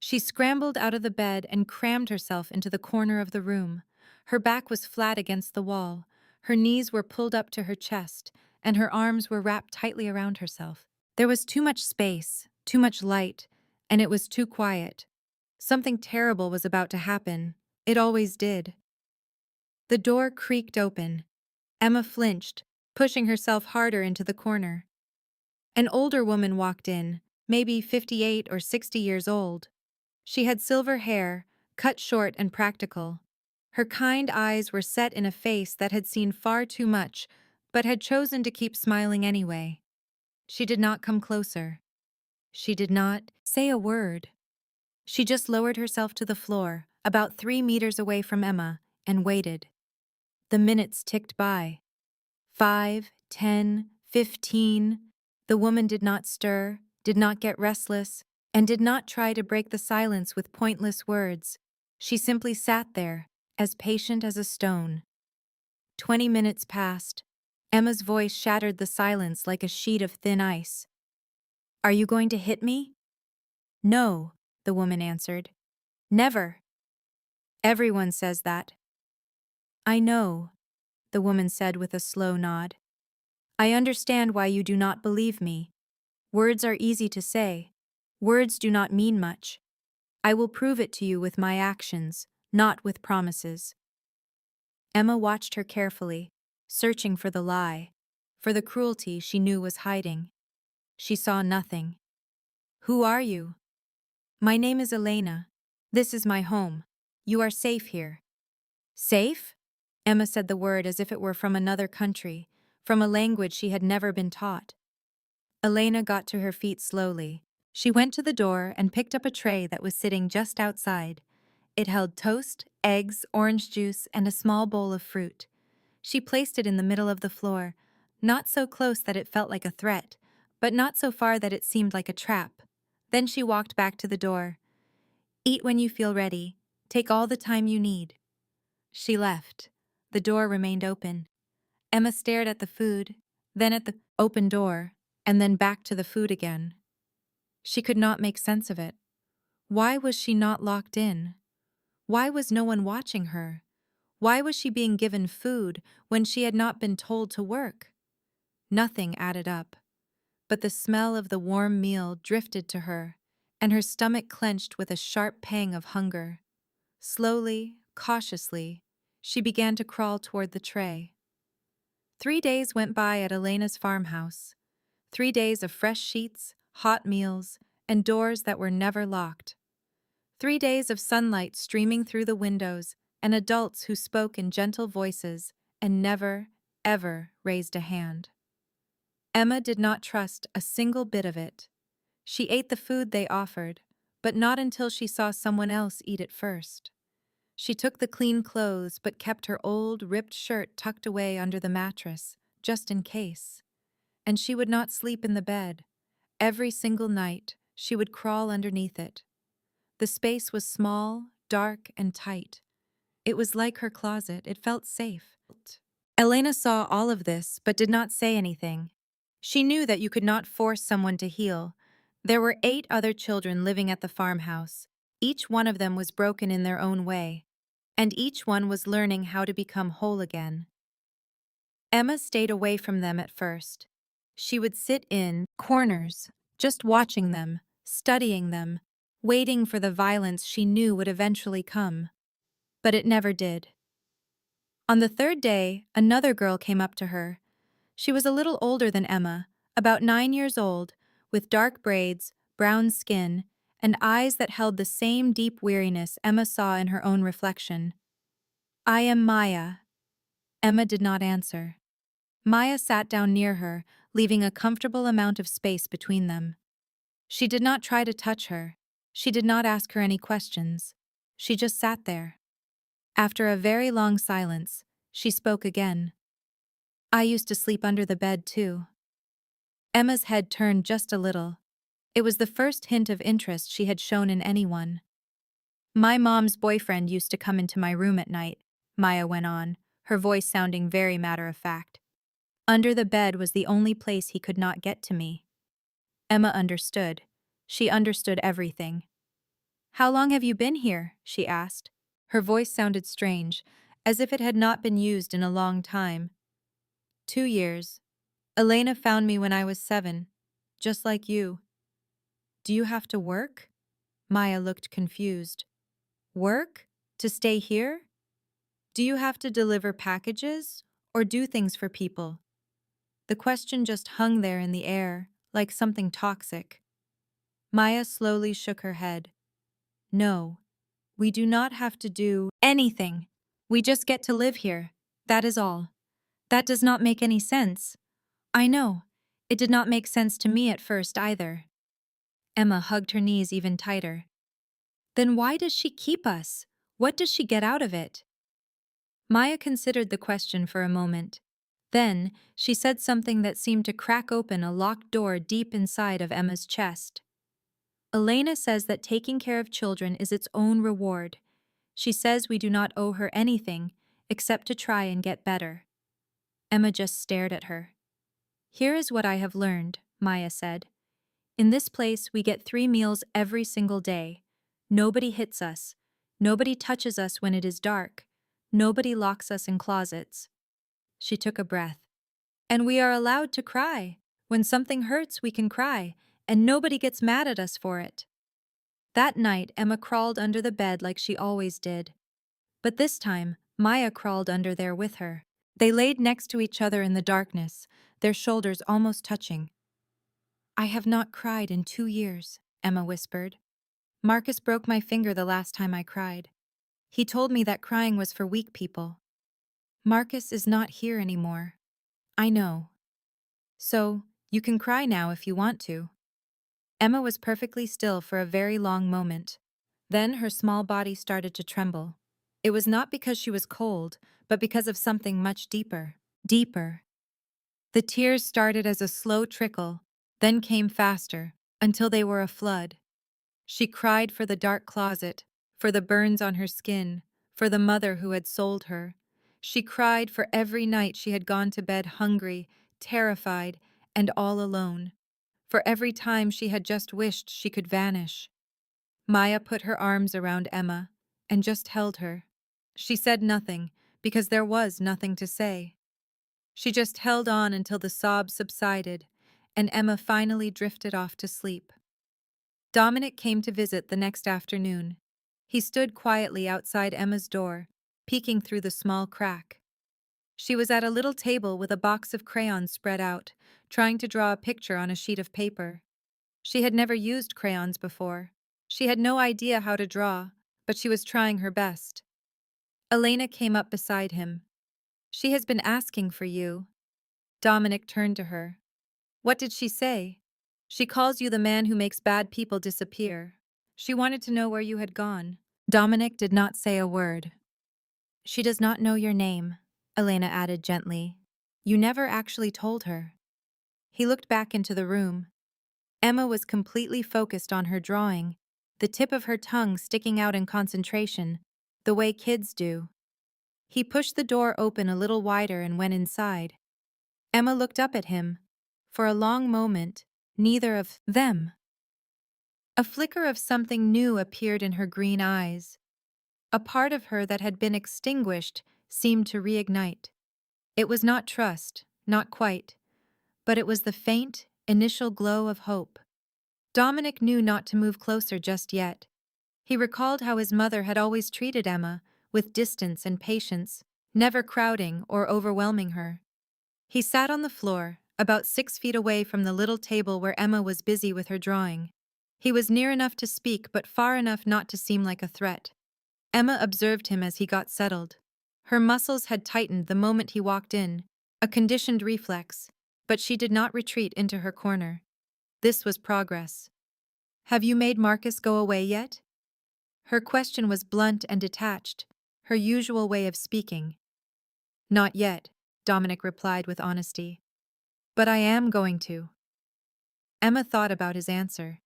She scrambled out of the bed and crammed herself into the corner of the room. Her back was flat against the wall. Her knees were pulled up to her chest, and her arms were wrapped tightly around herself. There was too much space, too much light, and it was too quiet. Something terrible was about to happen. It always did. The door creaked open. Emma flinched, pushing herself harder into the corner. An older woman walked in, maybe 58 or 60 years old. She had silver hair, cut short and practical. Her kind eyes were set in a face that had seen far too much, but had chosen to keep smiling anyway. She did not come closer. She did not say a word. She just lowered herself to the floor, about 3 meters away from Emma, and waited. The minutes ticked by. 5, 10, 15. The woman did not stir, did not get restless, and did not try to break the silence with pointless words. She simply sat there, as patient as a stone. 20 minutes passed. Emma's voice shattered the silence like a sheet of thin ice. "Are you going to hit me?" "No," the woman answered. "Never." "Everyone says that." "I know," the woman said with a slow nod. "I understand why you do not believe me. Words are easy to say. Words do not mean much. I will prove it to you with my actions, not with promises." Emma watched her carefully, searching for the lie, for the cruelty she knew was hiding. She saw nothing. "Who are you?" "My name is Elena. This is my home. You are safe here." "Safe?" Emma said the word as if it were from another country, from a language she had never been taught. Elena got to her feet slowly. She went to the door and picked up a tray that was sitting just outside. It held toast, eggs, orange juice, and a small bowl of fruit. She placed it in the middle of the floor, not so close that it felt like a threat, but not so far that it seemed like a trap. Then she walked back to the door. "Eat when you feel ready. Take all the time you need." She left. The door remained open. Emma stared at the food, then at the open door, and then back to the food again. She could not make sense of it. Why was she not locked in? Why was no one watching her? Why was she being given food when she had not been told to work? Nothing added up. But the smell of the warm meal drifted to her, and her stomach clenched with a sharp pang of hunger. Slowly, cautiously, she began to crawl toward the tray. 3 days went by at Elena's farmhouse. 3 days of fresh sheets, hot meals, and doors that were never locked. 3 days of sunlight streaming through the windows and adults who spoke in gentle voices and never, ever raised a hand. Emma did not trust a single bit of it. She ate the food they offered, but not until she saw someone else eat it first. She took the clean clothes but kept her old, ripped shirt tucked away under the mattress, just in case. And she would not sleep in the bed. Every single night, she would crawl underneath it. The space was small, dark, and tight. It was like her closet. It felt safe. Elena saw all of this, but did not say anything. She knew that you could not force someone to heal. There were 8 other children living at the farmhouse. Each one of them was broken in their own way, and each one was learning how to become whole again. Emma stayed away from them at first. She would sit in corners, just watching them, studying them, waiting for the violence she knew would eventually come. But it never did. On the 3rd day, another girl came up to her. She was a little older than Emma, about 9 years old, with dark braids, brown skin, and eyes that held the same deep weariness Emma saw in her own reflection. "I am Maya." Emma did not answer. Maya sat down near her, leaving a comfortable amount of space between them. She did not try to touch her. She did not ask her any questions. She just sat there. After a very long silence, she spoke again. "I used to sleep under the bed too." Emma's head turned just a little. It was the first hint of interest she had shown in anyone. "My mom's boyfriend used to come into my room at night," Maya went on, her voice sounding very matter-of-fact. "Under the bed was the only place he could not get to me." Emma understood. She understood everything. "How long have you been here?" she asked. Her voice sounded strange, as if it had not been used in a long time. 2 years. Elena found me when I was 7, just like you." "Do you have to work?" Maya looked confused. "Work? To stay here? Do you have to deliver packages or do things for people?" The question just hung there in the air, like something toxic. Maya slowly shook her head. "No, We do not have to do anything. We just get to live here. That is all. That does not make any sense. I know. It did not make sense to me at first either. Emma hugged her knees even tighter. Then why does she keep us? What does she get out of it? Maya considered the question for a moment. Then, she said something that seemed to crack open a locked door deep inside of Emma's chest. Elena says that taking care of children is its own reward. She says we do not owe her anything except to try and get better. Emma just stared at her. Here is what I have learned, Maya said. In this place, we get 3 meals every single day. Nobody hits us. Nobody touches us when it is dark. Nobody locks us in closets. She took a breath. And we are allowed to cry. When something hurts, we can cry, and nobody gets mad at us for it. That night, Emma crawled under the bed like she always did. But this time, Maya crawled under there with her. They laid next to each other in the darkness, their shoulders almost touching. I have not cried in 2 years, Emma whispered. Marcus broke my finger the last time I cried. He told me that crying was for weak people. Marcus is not here anymore. I know. So, you can cry now if you want to. Emma was perfectly still for a very long moment. Then her small body started to tremble. It was not because she was cold, but because of something much deeper. Deeper. The tears started as a slow trickle, then came faster, until they were a flood. She cried for the dark closet, for the burns on her skin, for the mother who had sold her. She cried for every night she had gone to bed hungry, terrified, and all alone. For every time she had just wished she could vanish. Maya put her arms around Emma and just held her. She said nothing, because there was nothing to say. She just held on until the sobs subsided, and Emma finally drifted off to sleep. Dominic came to visit the next afternoon. He stood quietly outside Emma's door, peeking through the small crack. She was at a little table with a box of crayons spread out, trying to draw a picture on a sheet of paper. She had never used crayons before. She had no idea how to draw, but she was trying her best. Elena came up beside him. She has been asking for you. Dominic turned to her. What did she say? She calls you the man who makes bad people disappear. She wanted to know where you had gone. Dominic did not say a word. She does not know your name, Elena added gently. You never actually told her. He looked back into the room. Emma was completely focused on her drawing, the tip of her tongue sticking out in concentration, the way kids do. He pushed the door open a little wider and went inside. Emma looked up at him. For a long moment, neither of them. A flicker of something new appeared in her green eyes. A part of her that had been extinguished seemed to reignite. It was not trust, not quite, but it was the faint, initial glow of hope. Dominic knew not to move closer just yet. He recalled how his mother had always treated Emma, with distance and patience, never crowding or overwhelming her. He sat on the floor, about 6 feet away from the little table where Emma was busy with her drawing. He was near enough to speak, but far enough not to seem like a threat. Emma observed him as he got settled. Her muscles had tightened the moment he walked in, a conditioned reflex, but she did not retreat into her corner. This was progress. Have you made Marcus go away yet? Her question was blunt and detached, her usual way of speaking. Not yet, Dominic replied with honesty. But I am going to. Emma thought about his answer.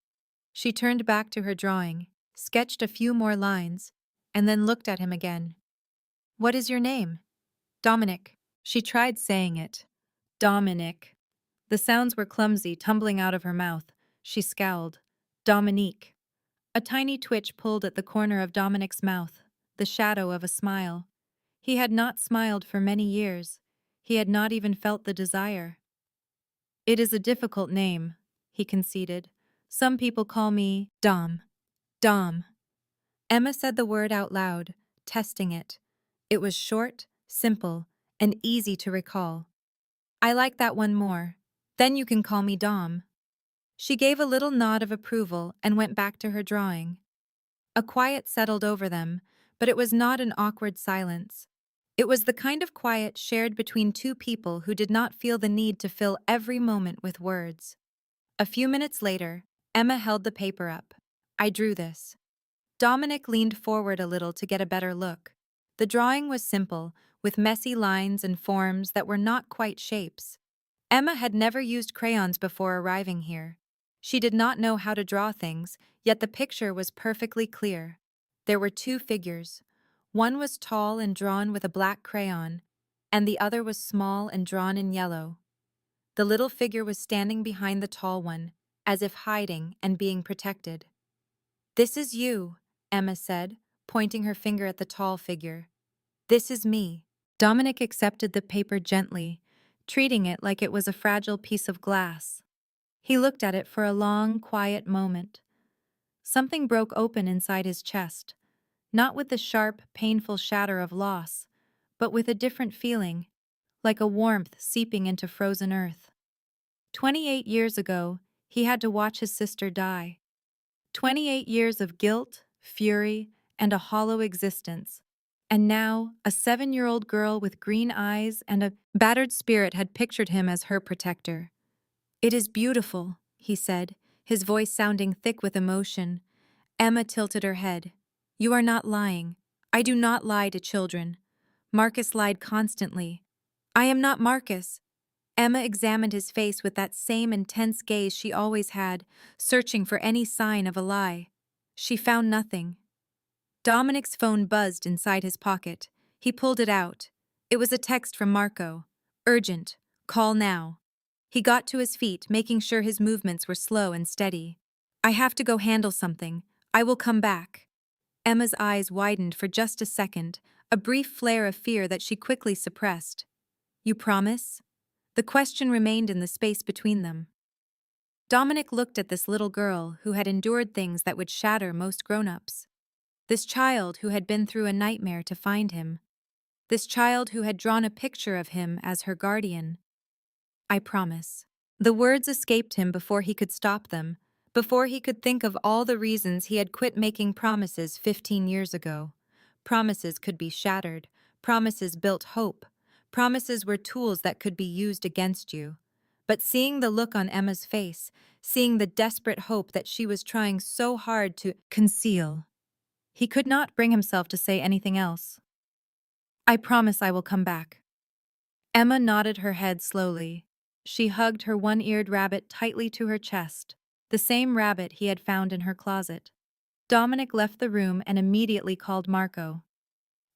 She turned back to her drawing, sketched a few more lines, and then looked at him again. What is your name? Dominic. She tried saying it. Dominic. The sounds were clumsy, tumbling out of her mouth. She scowled. Dominique. A tiny twitch pulled at the corner of Dominic's mouth, the shadow of a smile. He had not smiled for many years. He had not even felt the desire. It is a difficult name, he conceded. Some people call me Dom. Dom. Emma said the word out loud, testing it. It was short, simple, and easy to recall. I like that one more. Then you can call me Dom. She gave a little nod of approval and went back to her drawing. A quiet settled over them, but it was not an awkward silence. It was the kind of quiet shared between two people who did not feel the need to fill every moment with words. A few minutes later, Emma held the paper up. I drew this. Dominic leaned forward a little to get a better look. The drawing was simple, with messy lines and forms that were not quite shapes. Emma had never used crayons before arriving here. She did not know how to draw things, yet the picture was perfectly clear. There were two figures. One was tall and drawn with a black crayon, and the other was small and drawn in yellow. The little figure was standing behind the tall one, as if hiding and being protected. This is you, Emma said, pointing her finger at the tall figure. This is me. Dominic accepted the paper gently, treating it like it was a fragile piece of glass. He looked at it for a long, quiet moment. Something broke open inside his chest, not with the sharp, painful shatter of loss, but with a different feeling, like a warmth seeping into frozen earth. 28 years ago, he had to watch his sister die. 28 years of guilt, fury, and a hollow existence. And now, a 7-year-old girl with green eyes and a battered spirit had pictured him as her protector. It is beautiful, he said, his voice sounding thick with emotion. Emma tilted her head. You are not lying. I do not lie to children. Marcus lied constantly. I am not Marcus. Emma examined his face with that same intense gaze she always had, searching for any sign of a lie. She found nothing. Dominic's phone buzzed inside his pocket. He pulled it out. It was a text from Marco. Urgent. Call now. He got to his feet, making sure his movements were slow and steady. I have to go handle something. I will come back. Emma's eyes widened for just a second, a brief flare of fear that she quickly suppressed. You promise? The question remained in the space between them. Dominic looked at this little girl who had endured things that would shatter most grown-ups. This child who had been through a nightmare to find him. This child who had drawn a picture of him as her guardian. I promise. The words escaped him before he could stop them, before he could think of all the reasons he had quit making promises 15 years ago. Promises could be shattered. Promises built hope. Promises were tools that could be used against you. But seeing the look on Emma's face, seeing the desperate hope that she was trying so hard to conceal, he could not bring himself to say anything else. I promise I will come back. Emma nodded her head slowly. She hugged her one-eared rabbit tightly to her chest, the same rabbit he had found in her closet. Dominic left the room and immediately called Marco.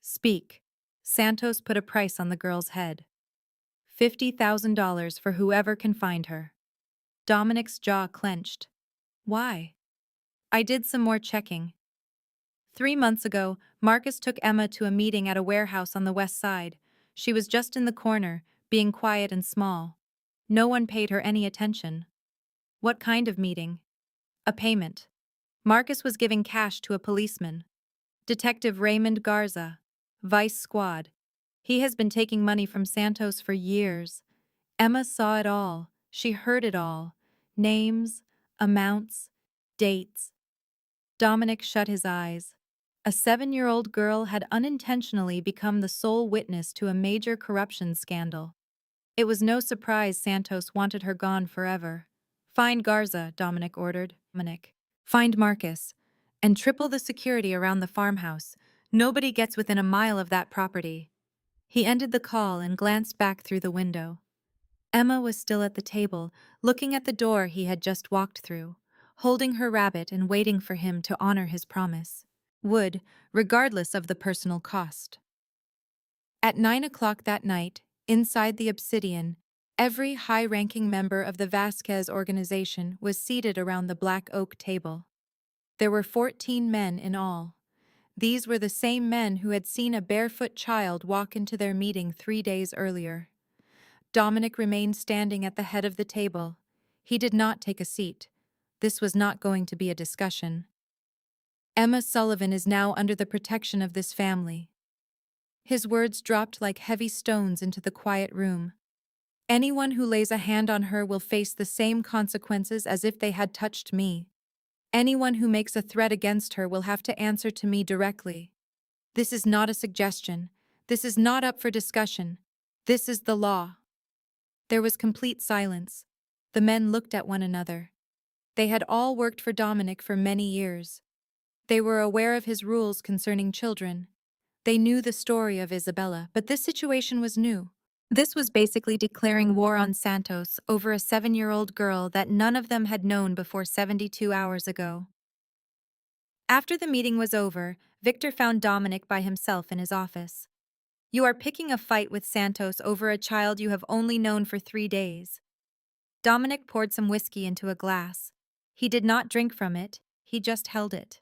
Speak. Santos put a price on the girl's head. $50,000 for whoever can find her. Dominic's jaw clenched. Why? I did some more checking. 3 months ago, Marcus took Emma to a meeting at a warehouse on the west side. She was just in the corner, being quiet and small. No one paid her any attention. What kind of meeting? A payment. Marcus was giving cash to a policeman. Detective Raymond Garza, Vice Squad. He has been taking money from Santos for years. Emma saw it all. She heard it all. Names, amounts, dates. Dominic shut his eyes. A 7-year-old girl had unintentionally become the sole witness to a major corruption scandal. It was no surprise Santos wanted her gone forever. Find Garza, Dominic ordered. Dominic. Find Marcus. And triple the security around the farmhouse. Nobody gets within a mile of that property. He ended the call and glanced back through the window. Emma was still at the table, looking at the door he had just walked through, holding her rabbit and waiting for him to honor his promise. Would, regardless of the personal cost. At 9 o'clock that night, inside the Obsidian, every high-ranking member of the Vasquez organization was seated around the black oak table. There were 14 men in all. These were the same men who had seen a barefoot child walk into their meeting 3 days earlier. Dominic remained standing at the head of the table. He did not take a seat. This was not going to be a discussion. Emma Sullivan is now under the protection of this family. His words dropped like heavy stones into the quiet room. Anyone who lays a hand on her will face the same consequences as if they had touched me. Anyone who makes a threat against her will have to answer to me directly. This is not a suggestion. This is not up for discussion. This is the law." There was complete silence. The men looked at one another. They had all worked for Dominic for many years. They were aware of his rules concerning children. They knew the story of Isabella, but this situation was new. This was basically declaring war on Santos over a 7-year-old girl that none of them had known before 72 hours ago. After the meeting was over, Victor found Dominic by himself in his office. "You are picking a fight with Santos over a child you have only known for 3 days." Dominic poured some whiskey into a glass. He did not drink from it, he just held it.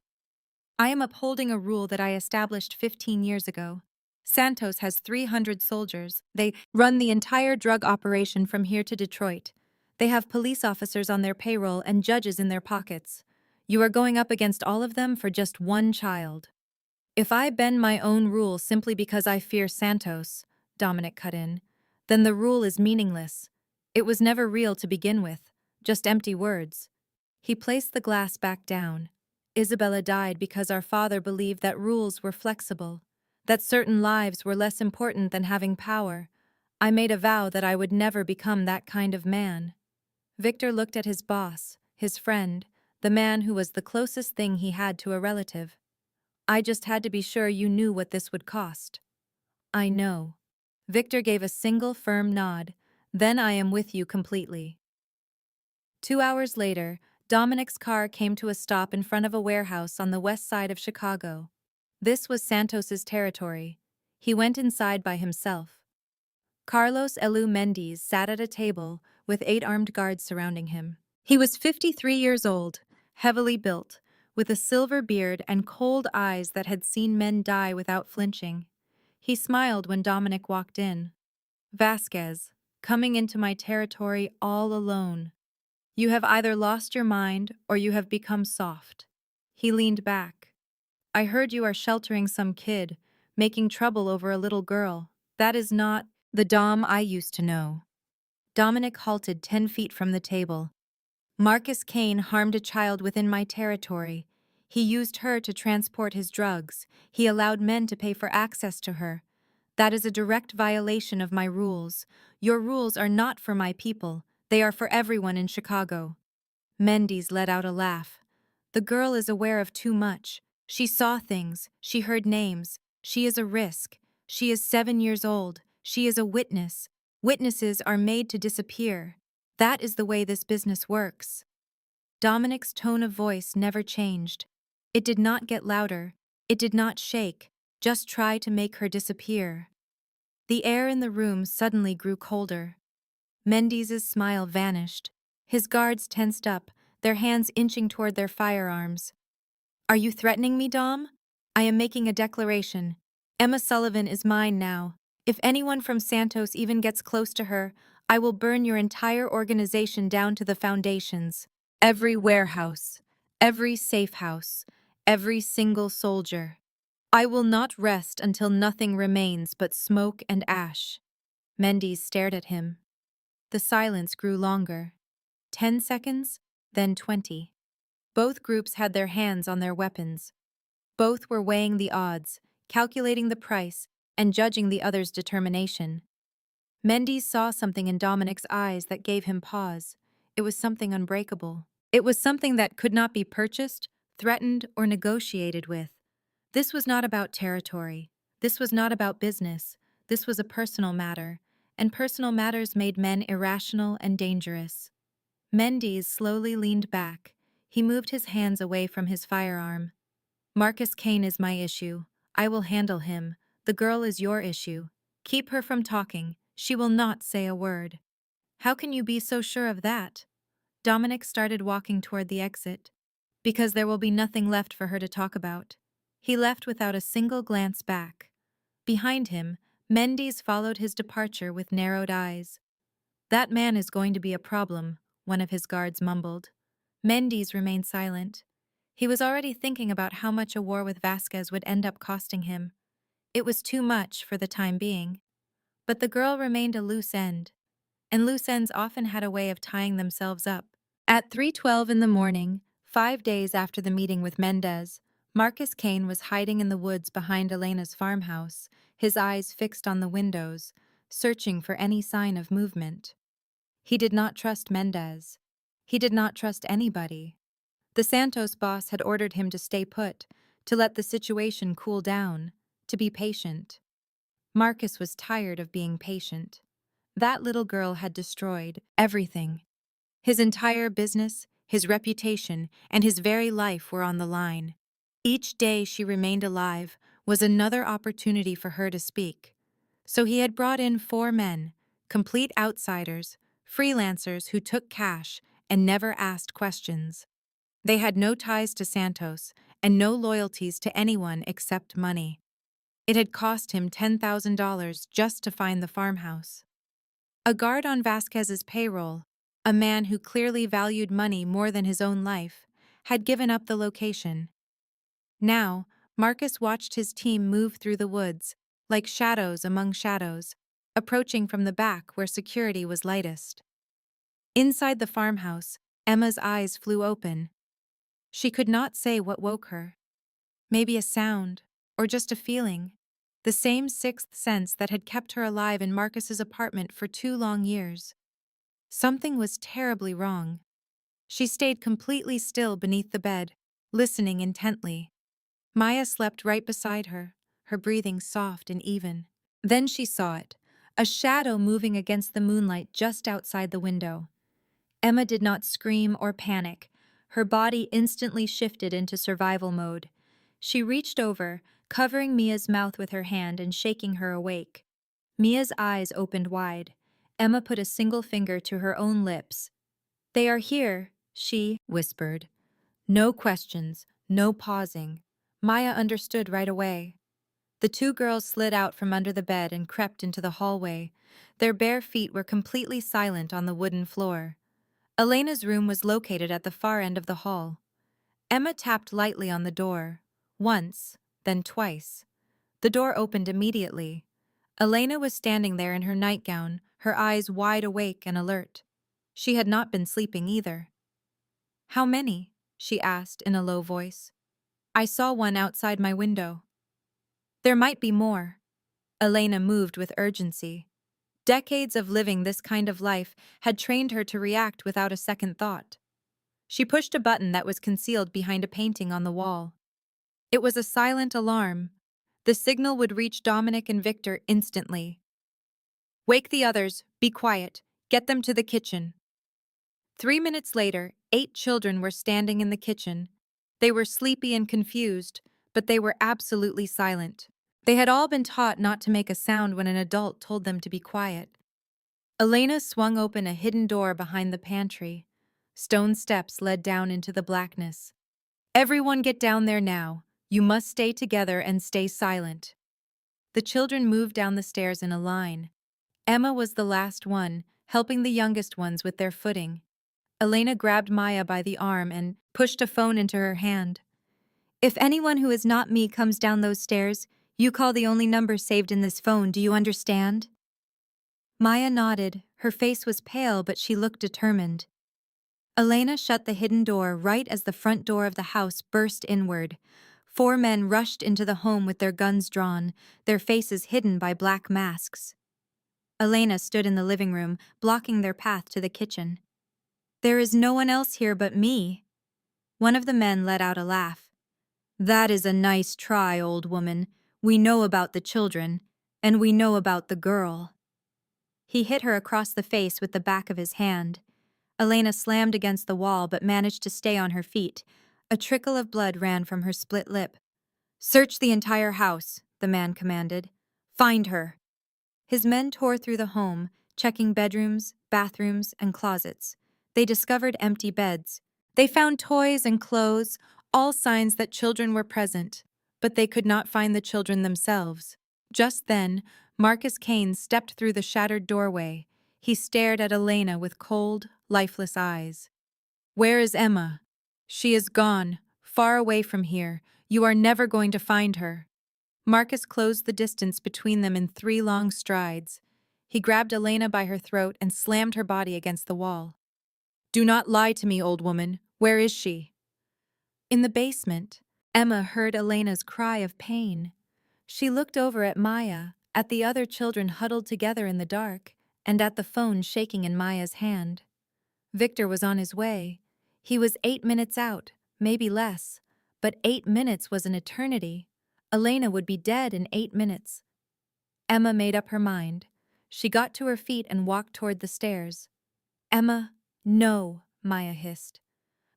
"I am upholding a rule that I established 15 years ago. Santos has 300 soldiers. They run the entire drug operation from here to Detroit. They have police officers on their payroll and judges in their pockets. You are going up against all of them for just one child." "If I bend my own rule simply because I fear Santos," Dominic cut in, "then the rule is meaningless. It was never real to begin with, just empty words." He placed the glass back down. "Isabella died because our father believed that rules were flexible, that certain lives were less important than having power. I made a vow that I would never become that kind of man." Victor looked at his boss, his friend, the man who was the closest thing he had to a relative. "I just had to be sure you knew what this would cost." "I know." Victor gave a single firm nod. "Then I am with you completely." 2 hours later, Dominic's car came to a stop in front of a warehouse on the west side of Chicago. This was Santos's territory. He went inside by himself. Carlos Elu Mendes sat at a table with 8 armed guards surrounding him. He was 53 years old, heavily built, with a silver beard and cold eyes that had seen men die without flinching. He smiled when Dominic walked in. "Vasquez, coming into my territory all alone. You have either lost your mind or you have become soft." He leaned back. "I heard you are sheltering some kid, making trouble over a little girl. That is not the Dom I used to know." Dominic halted 10 feet from the table. "Marcus Kane harmed a child within my territory. He used her to transport his drugs. He allowed men to pay for access to her. That is a direct violation of my rules. Your rules are not for my people. They are for everyone in Chicago." Mendes let out a laugh. "The girl is aware of too much. She saw things. She heard names. She is a risk. She is 7 years old. She is a witness. Witnesses are made to disappear. That is the way this business works." Dominic's tone of voice never changed. It did not get louder. It did not shake. Just try to make her disappear. The air in the room suddenly grew colder. Mendes's smile vanished. His guards tensed up, their hands inching toward their firearms. "Are you threatening me, Dom? I am making a declaration. Emma Sullivan is mine now. If anyone from Santos even gets close to her, I will burn your entire organization down to the foundations. Every warehouse, every safe house, every single soldier. I will not rest until nothing remains but smoke and ash." Mendes stared at him. The silence grew longer. 10 seconds, then 20. Both groups had their hands on their weapons. Both were weighing the odds, calculating the price, and judging the other's determination. Mendes saw something in Dominic's eyes that gave him pause. It was something unbreakable. It was something that could not be purchased, threatened, or negotiated with. This was not about territory. This was not about business. This was a personal matter, and personal matters made men irrational and dangerous. Mendes slowly leaned back. He moved his hands away from his firearm. "Marcus Kane is my issue. I will handle him. The girl is your issue. Keep her from talking. She will not say a word." "How can you be so sure of that?" Dominic started walking toward the exit. "Because there will be nothing left for her to talk about." He left without a single glance back. Behind him, Mendes followed his departure with narrowed eyes. "That man is going to be a problem," one of his guards mumbled. Mendes remained silent. He was already thinking about how much a war with Vasquez would end up costing him. It was too much for the time being. But the girl remained a loose end, and loose ends often had a way of tying themselves up. At 3:12 in the morning, 5 days after the meeting with Mendez, Marcus Kane was hiding in the woods behind Elena's farmhouse, his eyes fixed on the windows, searching for any sign of movement. He did not trust Mendez. He did not trust anybody. The Santos boss had ordered him to stay put, to let the situation cool down, to be patient. Marcus was tired of being patient. That little girl had destroyed everything. His entire business, his reputation, and his very life were on the line. Each day she remained alive was another opportunity for her to speak. So he had brought in 4 men, complete outsiders, freelancers who took cash and never asked questions. They had no ties to Santos and no loyalties to anyone except money. It had cost him $10,000 just to find the farmhouse. A guard on Vasquez's payroll, a man who clearly valued money more than his own life, had given up the location. Now, Marcus watched his team move through the woods, like shadows among shadows, approaching from the back where security was lightest. Inside the farmhouse, Emma's eyes flew open. She could not say what woke her. Maybe a sound, or just a feeling. The same sixth sense that had kept her alive in Marcus's apartment for 2 long years. Something was terribly wrong. She stayed completely still beneath the bed, listening intently. Maya slept right beside her breathing soft and even. Then she saw it, a shadow moving against the moonlight just outside the window. Emma did not scream or panic. Her body instantly shifted into survival mode. She reached over, covering Mia's mouth with her hand and shaking her awake. Mia's eyes opened wide. Emma put a single finger to her own lips. "They are here," she whispered. No questions, no pausing. Maya understood right away. The 2 girls slid out from under the bed and crept into the hallway. Their bare feet were completely silent on the wooden floor. Elena's room was located at the far end of the hall. Emma tapped lightly on the door. Once, then twice. The door opened immediately. Elena was standing there in her nightgown, her eyes wide awake and alert. She had not been sleeping either. "How many?" she asked in a low voice. "I saw one outside my window." "There might be more." Elena moved with urgency. Decades of living this kind of life had trained her to react without a second thought. She pushed a button that was concealed behind a painting on the wall. It was a silent alarm. The signal would reach Dominic and Victor instantly. "Wake the others, be quiet, get them to the kitchen." 3 minutes later, 8 children were standing in the kitchen. They were sleepy and confused, but they were absolutely silent. They had all been taught not to make a sound when an adult told them to be quiet. Elena swung open a hidden door behind the pantry. Stone steps led down into the blackness. "Everyone get down there now. You must stay together and stay silent." The children moved down the stairs in a line. Emma was the last one, helping the youngest ones with their footing. Elena grabbed Maya by the arm and pushed a phone into her hand. "If anyone who is not me comes down those stairs, you call the only number saved in this phone, do you understand?" Maya nodded. Her face was pale, but she looked determined. Elena shut the hidden door right as the front door of the house burst inward. 4 men rushed into the home with their guns drawn, their faces hidden by black masks. Elena stood in the living room, blocking their path to the kitchen. "There is no one else here but me." One of the men let out a laugh. "That is a nice try, old woman. We know about the children, and we know about the girl." He hit her across the face with the back of his hand. Elena slammed against the wall but managed to stay on her feet. A trickle of blood ran from her split lip. "Search the entire house," the man commanded. "Find her." His men tore through the home, checking bedrooms, bathrooms, and closets. They discovered empty beds. They found toys and clothes, all signs that children were present, but they could not find the children themselves. Just then, Marcus Kane stepped through the shattered doorway. He stared at Elena with cold, lifeless eyes. "Where is Emma?" "She is gone, far away from here. You are never going to find her." Marcus closed the distance between them in 3 long strides. He grabbed Elena by her throat and slammed her body against the wall. "Do not lie to me, old woman. Where is she?" In the basement, Emma heard Elena's cry of pain. She looked over at Maya, at the other children huddled together in the dark, and at the phone shaking in Maya's hand. Victor was on his way. He was 8 minutes out, maybe less, but 8 minutes was an eternity. Elena would be dead in 8 minutes. Emma made up her mind. She got to her feet and walked toward the stairs. Emma, no, Maya hissed.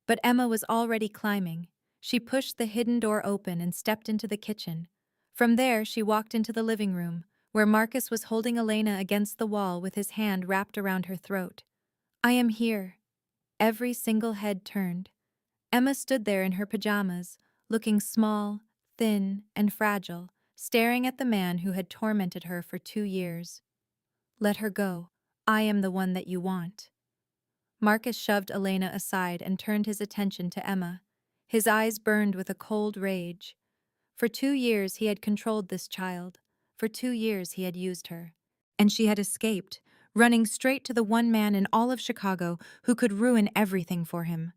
But Emma was already climbing. She pushed the hidden door open and stepped into the kitchen. From there, she walked into the living room, where Marcus was holding Elena against the wall with his hand wrapped around her throat. I am here. Every single head turned. Emma stood there in her pajamas, looking small, thin, and fragile, staring at the man who had tormented her for 2 years. Let her go. I am the one that you want. Marcus shoved Elena aside and turned his attention to Emma. His eyes burned with a cold rage. For 2 years he had controlled this child. For 2 years he had used her. And she had escaped, running straight to the one man in all of Chicago who could ruin everything for him.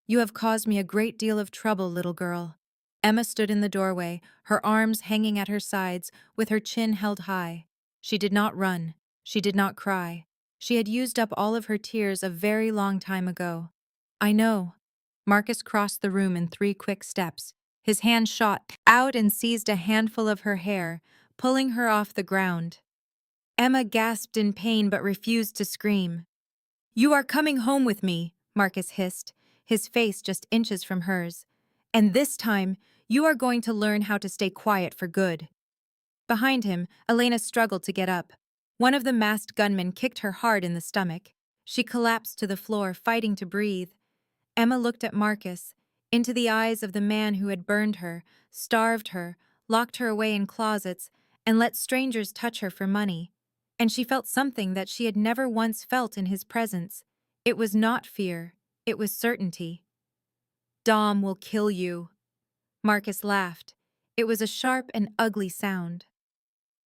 You have caused me a great deal of trouble, little girl. Emma stood in the doorway, her arms hanging at her sides, with her chin held high. She did not run. She did not cry. She had used up all of her tears a very long time ago. I know. Marcus crossed the room in 3 quick steps. His hand shot out and seized a handful of her hair, pulling her off the ground. Emma gasped in pain but refused to scream. You are coming home with me, Marcus hissed, his face just inches from hers. And this time, you are going to learn how to stay quiet for good. Behind him, Elena struggled to get up. One of the masked gunmen kicked her hard in the stomach. She collapsed to the floor, fighting to breathe. Emma looked at Marcus, into the eyes of the man who had burned her, starved her, locked her away in closets, and let strangers touch her for money. And she felt something that she had never once felt in his presence. It was not fear, it was certainty. Dom will kill you. Marcus laughed. It was a sharp and ugly sound.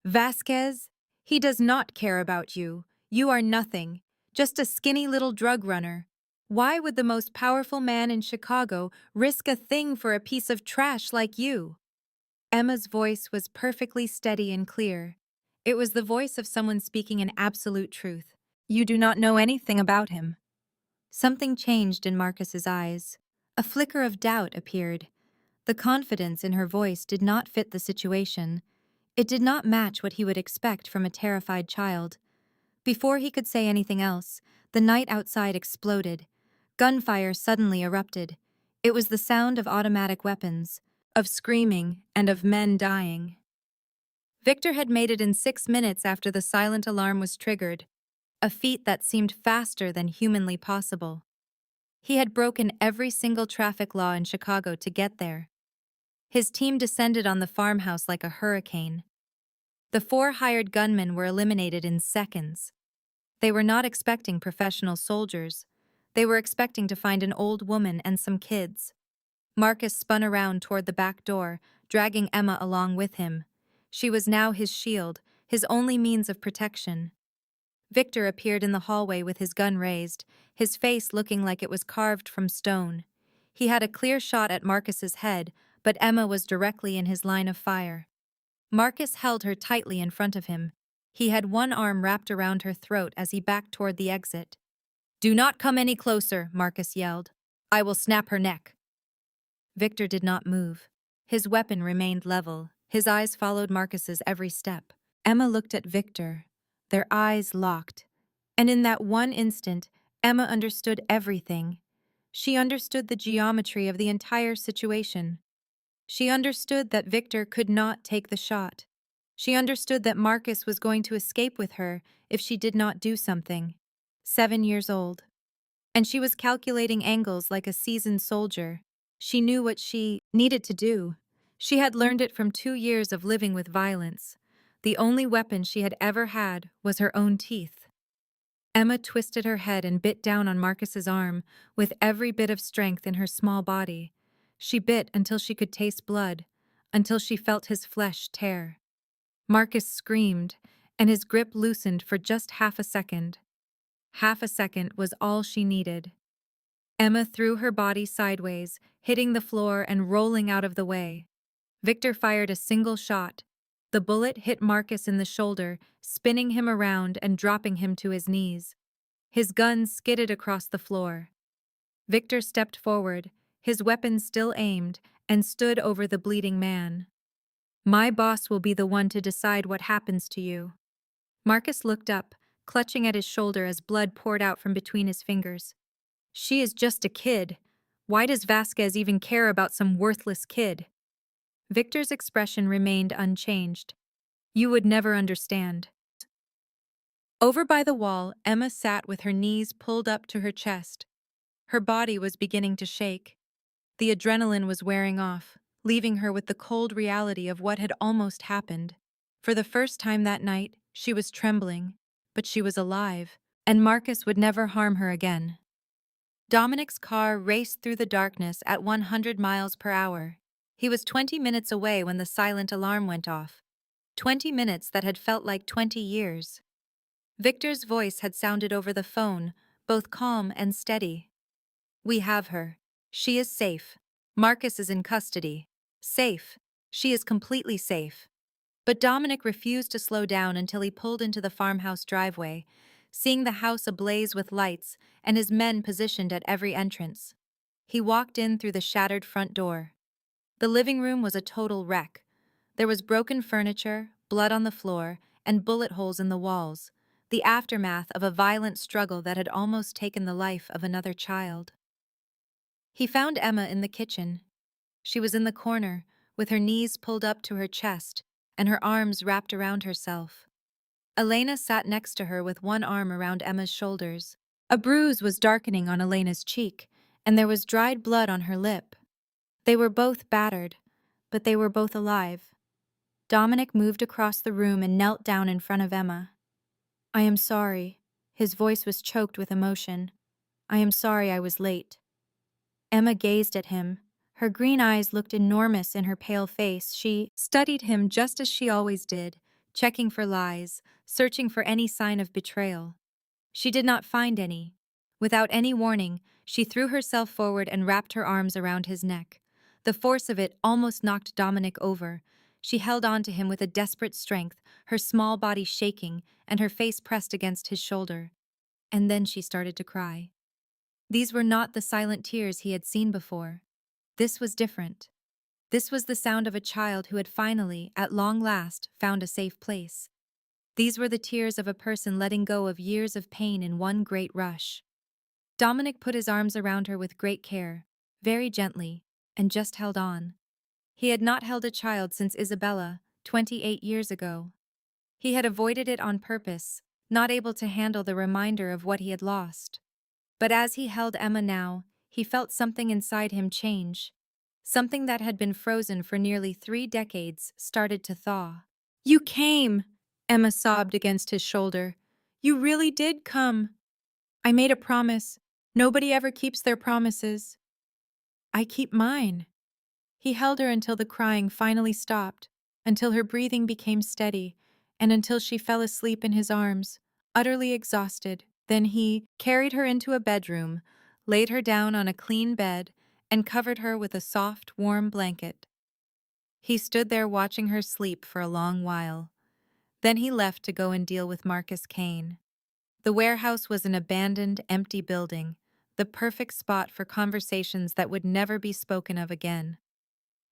Vasquez, he does not care about you. You are nothing, just a skinny little drug runner. Why would the most powerful man in Chicago risk a thing for a piece of trash like you? Emma's voice was perfectly steady and clear. It was the voice of someone speaking an absolute truth. You do not know anything about him. Something changed in Marcus's eyes. A flicker of doubt appeared. The confidence in her voice did not fit the situation. It did not match what he would expect from a terrified child. Before he could say anything else, the night outside exploded. Gunfire suddenly erupted. It was the sound of automatic weapons, of screaming, and of men dying. Victor had made it in 6 minutes after the silent alarm was triggered, a feat that seemed faster than humanly possible. He had broken every single traffic law in Chicago to get there. His team descended on the farmhouse like a hurricane. The 4 hired gunmen were eliminated in seconds. They were not expecting professional soldiers. They were expecting to find an old woman and some kids. Marcus spun around toward the back door, dragging Emma along with him. She was now his shield, his only means of protection. Victor appeared in the hallway with his gun raised, his face looking like it was carved from stone. He had a clear shot at Marcus's head, but Emma was directly in his line of fire. Marcus held her tightly in front of him. He had one arm wrapped around her throat as he backed toward the exit. Do not come any closer, Marcus yelled. I will snap her neck. Victor did not move. His weapon remained level. His eyes followed Marcus's every step. Emma looked at Victor. Their eyes locked. And in that one instant, Emma understood everything. She understood the geometry of the entire situation. She understood that Victor could not take the shot. She understood that Marcus was going to escape with her if she did not do something. 7 years old. And she was calculating angles like a seasoned soldier. She knew what she needed to do. She had learned it from 2 years of living with violence. The only weapon she had ever had was her own teeth. Emma twisted her head and bit down on Marcus's arm with every bit of strength in her small body. She bit until she could taste blood, until she felt his flesh tear. Marcus screamed, and his grip loosened for just half a second. Half a second was all she needed. Emma threw her body sideways, hitting the floor and rolling out of the way. Victor fired a single shot. The bullet hit Marcus in the shoulder, spinning him around and dropping him to his knees. His gun skidded across the floor. Victor stepped forward, his weapon still aimed, and stood over the bleeding man. "My boss will be the one to decide what happens to you." Marcus looked up, clutching at his shoulder as blood poured out from between his fingers. "She is just a kid. Why does Vasquez even care about some worthless kid?" Victor's expression remained unchanged. "You would never understand." Over by the wall, Emma sat with her knees pulled up to her chest. Her body was beginning to shake. The adrenaline was wearing off, leaving her with the cold reality of what had almost happened. For the first time that night, she was trembling, but she was alive, and Marcus would never harm her again. Dominic's car raced through the darkness at 100 miles per hour. He was 20 minutes away when the silent alarm went off. 20 minutes that had felt like 20 years. Victor's voice had sounded over the phone, both calm and steady. "We have her. She is safe. Marcus is in custody. Safe. She is completely safe." But Dominic refused to slow down until he pulled into the farmhouse driveway, seeing the house ablaze with lights and his men positioned at every entrance. He walked in through the shattered front door. The living room was a total wreck. There was broken furniture, blood on the floor, and bullet holes in the walls, the aftermath of a violent struggle that had almost taken the life of another child. He found Emma in the kitchen. She was in the corner, with her knees pulled up to her chest and her arms wrapped around herself. Elena sat next to her with one arm around Emma's shoulders. A bruise was darkening on Elena's cheek, and there was dried blood on her lip. They were both battered, but they were both alive. Dominic moved across the room and knelt down in front of Emma. "I am sorry." His voice was choked with emotion. "I am sorry I was late." Emma gazed at him. Her green eyes looked enormous in her pale face. She studied him just as she always did, checking for lies, searching for any sign of betrayal. She did not find any. Without any warning, she threw herself forward and wrapped her arms around his neck. The force of it almost knocked Dominic over. She held on to him with a desperate strength, her small body shaking and her face pressed against his shoulder. And then she started to cry. These were not the silent tears he had seen before. This was different. This was the sound of a child who had finally, at long last, found a safe place. These were the tears of a person letting go of years of pain in one great rush. Dominic put his arms around her with great care, very gently, and just held on. He had not held a child since Isabella, 28 years ago. He had avoided it on purpose, not able to handle the reminder of what he had lost. But as he held Emma now, he felt something inside him change. Something that had been frozen for nearly 3 decades started to thaw. "You came!" Emma sobbed against his shoulder. "You really did come. I made a promise. Nobody ever keeps their promises." "I keep mine." He held her until the crying finally stopped, until her breathing became steady, and until she fell asleep in his arms, utterly exhausted. Then he carried her into a bedroom, laid her down on a clean bed, and covered her with a soft, warm blanket. He stood there watching her sleep for a long while. Then he left to go and deal with Marcus Kane. The warehouse was an abandoned, empty building, the perfect spot for conversations that would never be spoken of again.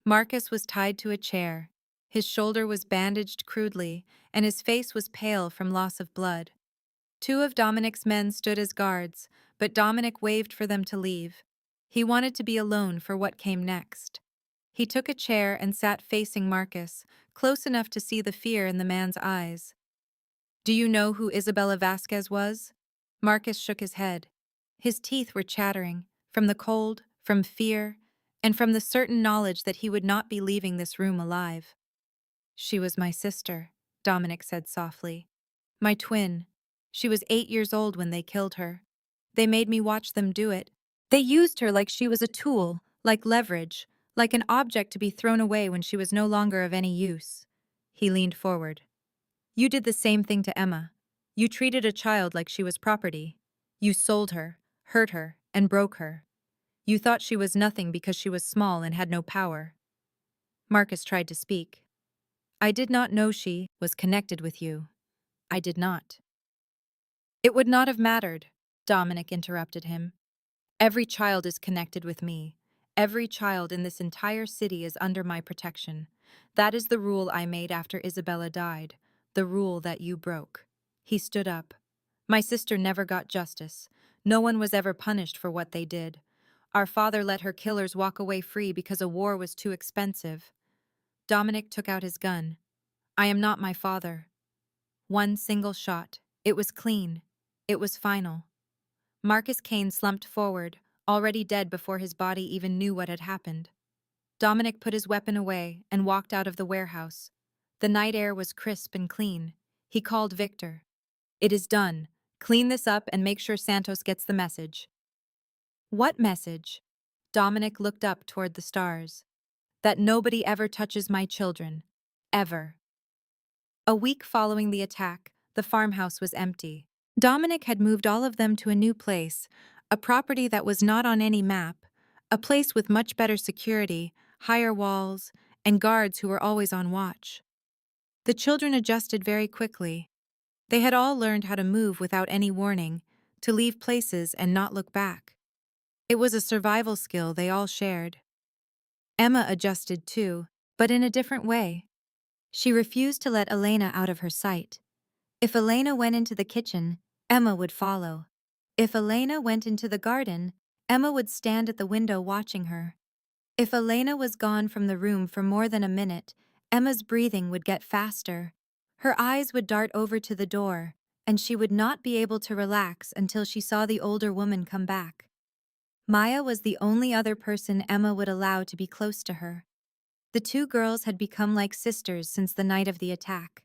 Marcus was tied to a chair. His shoulder was bandaged crudely, and his face was pale from loss of blood. 2 of Dominic's men stood as guards, but Dominic waved for them to leave. He wanted to be alone for what came next. He took a chair and sat facing Marcus, close enough to see the fear in the man's eyes. "Do you know who Isabella Vasquez was?" Marcus shook his head. His teeth were chattering, from the cold, from fear, and from the certain knowledge that he would not be leaving this room alive. "She was my sister," Dominic said softly. "My twin. She was 8 years old when they killed her. They made me watch them do it. They used her like she was a tool, like leverage, like an object to be thrown away when she was no longer of any use." He leaned forward. "You did the same thing to Emma. You treated a child like she was property. You sold her, hurt her, and broke her. You thought she was nothing because she was small and had no power. Marcus tried to speak. I did not know she was connected with you. I did not. It would not have mattered, Dominic interrupted him. Every child is connected with me. Every child in this entire city is under my protection. That is the rule I made after Isabella died, the rule that you broke. He stood up. My sister never got justice. No one was ever punished for what they did. Our father let her killers walk away free because a war was too expensive. Dominic took out his gun. I am not my father. One single shot. It was clean. It was final. Marcus Kane slumped forward, already dead before his body even knew what had happened. Dominic put his weapon away and walked out of the warehouse. The night air was crisp and clean. He called Victor. It is done. Clean this up and make sure Santos gets the message. What message? Dominic looked up toward the stars. That nobody ever touches my children. Ever. A week following the attack, the farmhouse was empty. Dominic had moved all of them to a new place, a property that was not on any map, a place with much better security, higher walls, and guards who were always on watch. The children adjusted very quickly. They had all learned how to move without any warning, to leave places and not look back. It was a survival skill they all shared. Emma adjusted too, but in a different way. She refused to let Elena out of her sight. If Elena went into the kitchen, Emma would follow. If Elena went into the garden, Emma would stand at the window watching her. If Elena was gone from the room for more than a minute, Emma's breathing would get faster. Her eyes would dart over to the door, and she would not be able to relax until she saw the older woman come back. Maya was the only other person Emma would allow to be close to her. The two girls had become like sisters since the night of the attack.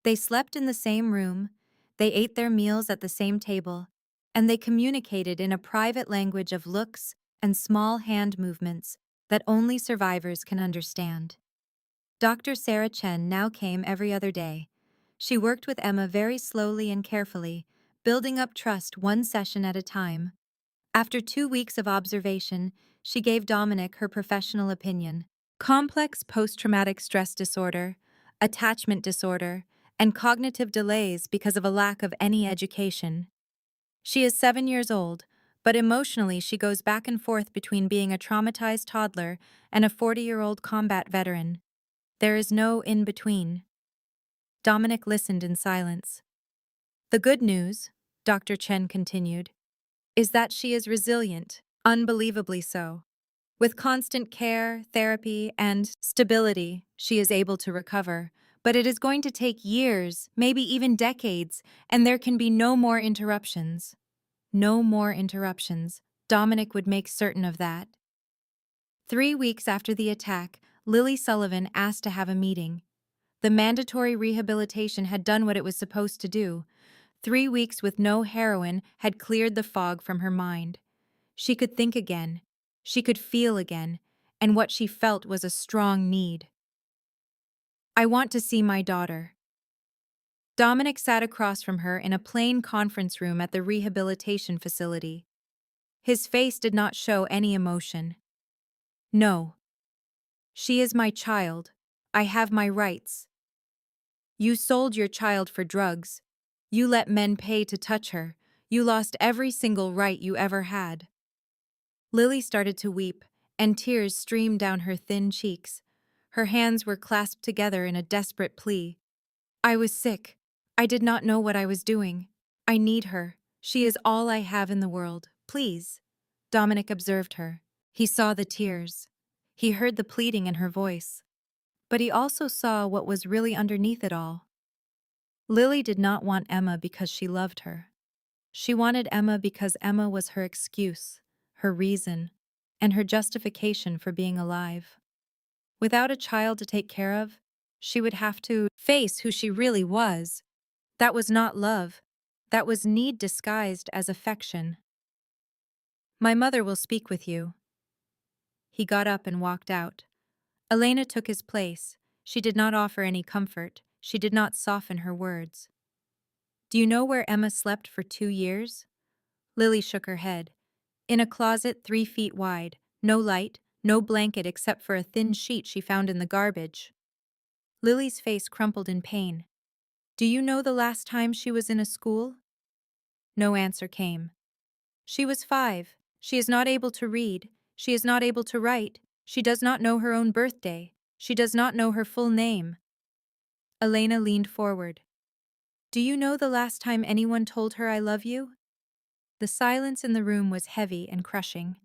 They slept in the same room, they ate their meals at the same table, and they communicated in a private language of looks and small hand movements that only survivors can understand. Dr. Sarah Chen now came every other day. She worked with Emma very slowly and carefully, building up trust one session at a time. After 2 weeks of observation, she gave Dominic her professional opinion. Complex post-traumatic stress disorder, attachment disorder, and cognitive delays because of a lack of any education. She is 7 years old, but emotionally she goes back and forth between being a traumatized toddler and a 40-year-old combat veteran. There is no in-between. Dominic listened in silence. The good news, Dr. Chen continued, is that she is resilient, unbelievably so. With constant care, therapy, and stability, she is able to recover. But it is going to take years, maybe even decades, and there can be no more interruptions. No more interruptions. Dominic would make certain of that. 3 weeks after the attack, Lily Sullivan asked to have a meeting. The mandatory rehabilitation had done what it was supposed to do. 3 weeks with no heroin had cleared the fog from her mind. She could think again. She could feel again, and what she felt was a strong need. I want to see my daughter. Dominic sat across from her in a plain conference room at the rehabilitation facility. His face did not show any emotion. No. She is my child. I have my rights. You sold your child for drugs. You let men pay to touch her. You lost every single right you ever had. Lily started to weep, and tears streamed down her thin cheeks. Her hands were clasped together in a desperate plea. I was sick. I did not know what I was doing. I need her. She is all I have in the world. Please. Dominic observed her. He saw the tears. He heard the pleading in her voice. But he also saw what was really underneath it all. Lily did not want Emma because she loved her. She wanted Emma because Emma was her excuse, her reason, and her justification for being alive. Without a child to take care of, she would have to face who she really was. That was not love. That was need disguised as affection. My mother will speak with you. He got up and walked out. Elena took his place. She did not offer any comfort. She did not soften her words. Do you know where Emma slept for 2 years? Lily shook her head. In a closet 3 feet wide, no light, no blanket except for a thin sheet she found in the garbage. Lily's face crumpled in pain. Do you know the last time she was in a school? No answer came. She was 5. She is not able to read. She is not able to write. She does not know her own birthday. She does not know her full name. Elena leaned forward. Do you know the last time anyone told her I love you? The silence in the room was heavy and crushing.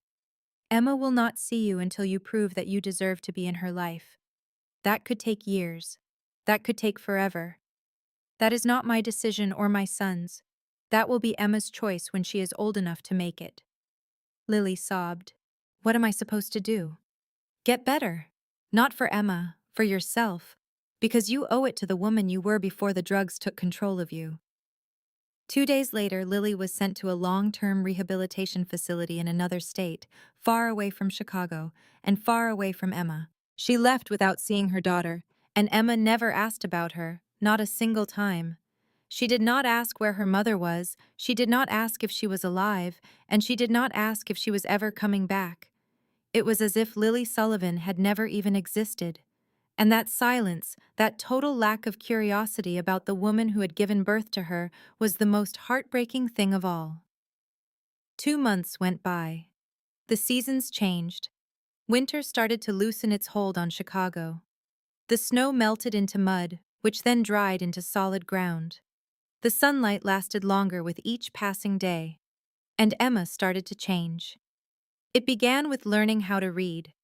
Emma will not see you until you prove that you deserve to be in her life. That could take years. That could take forever. That is not my decision or my son's. That will be Emma's choice when she is old enough to make it. Lily sobbed. What am I supposed to do? Get better. Not for Emma, for yourself. Because you owe it to the woman you were before the drugs took control of you. 2 days later, Lily was sent to a long-term rehabilitation facility in another state, far away from Chicago, and far away from Emma. She left without seeing her daughter, and Emma never asked about her, not a single time. She did not ask where her mother was, she did not ask if she was alive, and she did not ask if she was ever coming back. It was as if Lily Sullivan had never even existed. And that silence, that total lack of curiosity about the woman who had given birth to her, was the most heartbreaking thing of all. 2 months went by. The seasons changed. Winter started to loosen its hold on Chicago. The snow melted into mud, which then dried into solid ground. The sunlight lasted longer with each passing day. And Emma started to change. It began with learning how to read.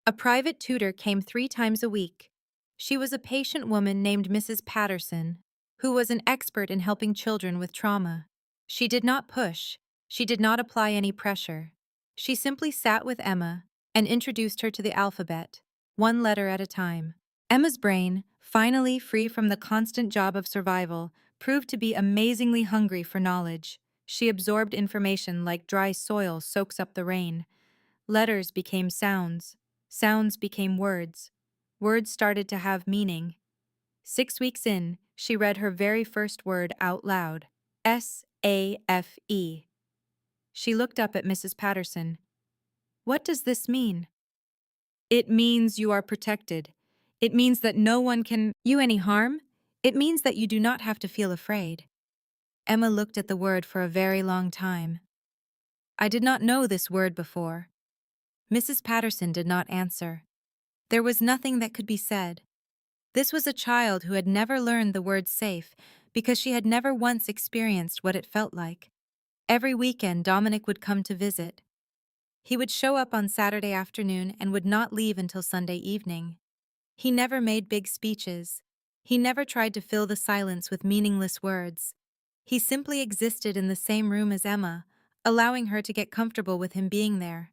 A private tutor came 3 times a week. She was a patient woman named Mrs. Patterson, who was an expert in helping children with trauma. She did not push. She did not apply any pressure. She simply sat with Emma and introduced her to the alphabet, one letter at a time. Emma's brain, finally free from the constant job of survival, proved to be amazingly hungry for knowledge. She absorbed information like dry soil soaks up the rain. Letters became sounds. Sounds became words. Words started to have meaning. 6 weeks in, she read her very first word out loud. S-A-F-E. She looked up at Mrs. Patterson. What does this mean? It means you are protected. It means that no one can you any harm. It means that you do not have to feel afraid. Emma looked at the word for a very long time. I did not know this word before. Mrs. Patterson did not answer. There was nothing that could be said. This was a child who had never learned the word safe because she had never once experienced what it felt like. Every weekend, Dominic would come to visit. He would show up on Saturday afternoon and would not leave until Sunday evening. He never made big speeches. He never tried to fill the silence with meaningless words. He simply existed in the same room as Emma, allowing her to get comfortable with him being there.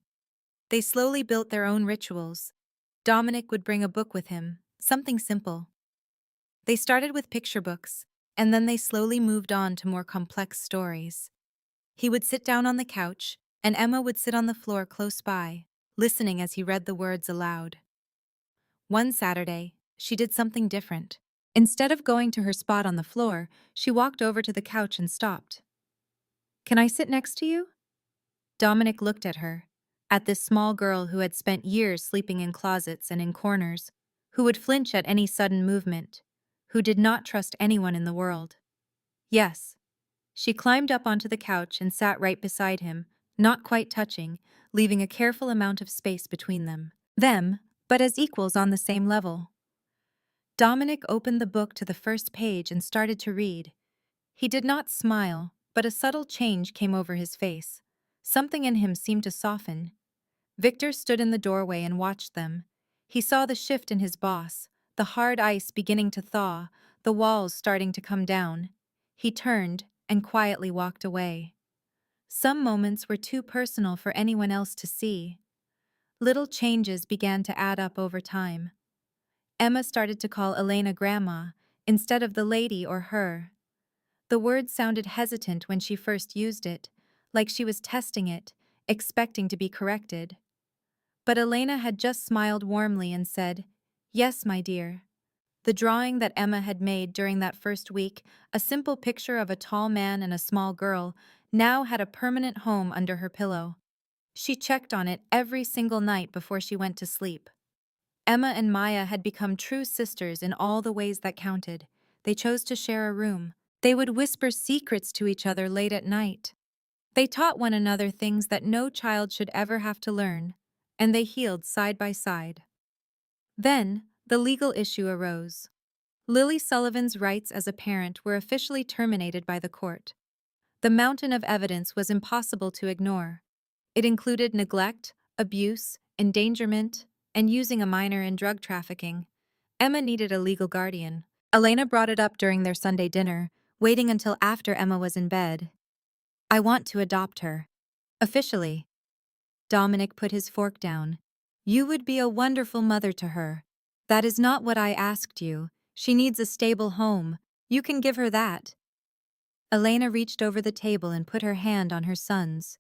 They slowly built their own rituals. Dominic would bring a book with him, something simple. They started with picture books, and then they slowly moved on to more complex stories. He would sit down on the couch, and Emma would sit on the floor close by, listening as he read the words aloud. One Saturday, she did something different. Instead of going to her spot on the floor, she walked over to the couch and stopped. Can I sit next to you? Dominic looked at her, at this small girl who had spent years sleeping in closets and in corners, who would flinch at any sudden movement, who did not trust anyone in the world. Yes. She climbed up onto the couch and sat right beside him, not quite touching, leaving a careful amount of space between them, but as equals on the same level. Dominic opened the book to the first page and started to read. He did not smile, but a subtle change came over his face. Something in him seemed to soften. Victor stood in the doorway and watched them. He saw the shift in his boss, the hard ice beginning to thaw, the walls starting to come down. He turned and quietly walked away. Some moments were too personal for anyone else to see. Little changes began to add up over time. Emma started to call Elena Grandma instead of the lady or her. The word sounded hesitant when she first used it, like she was testing it, expecting to be corrected. But Elena had just smiled warmly and said, "Yes, my dear." The drawing that Emma had made during that first week, a simple picture of a tall man and a small girl, now had a permanent home under her pillow. She checked on it every single night before she went to sleep. Emma and Maya had become true sisters in all the ways that counted. They chose to share a room. They would whisper secrets to each other late at night. They taught one another things that no child should ever have to learn, and they healed side by side. Then, the legal issue arose. Lily Sullivan's rights as a parent were officially terminated by the court. The mountain of evidence was impossible to ignore. It included neglect, abuse, endangerment, and using a minor in drug trafficking. Emma needed a legal guardian. Elena brought it up during their Sunday dinner, waiting until after Emma was in bed. I want to adopt her. Officially. Dominic put his fork down. You would be a wonderful mother to her. That is not what I asked you. She needs a stable home. You can give her that. Elena reached over the table and put her hand on her son's.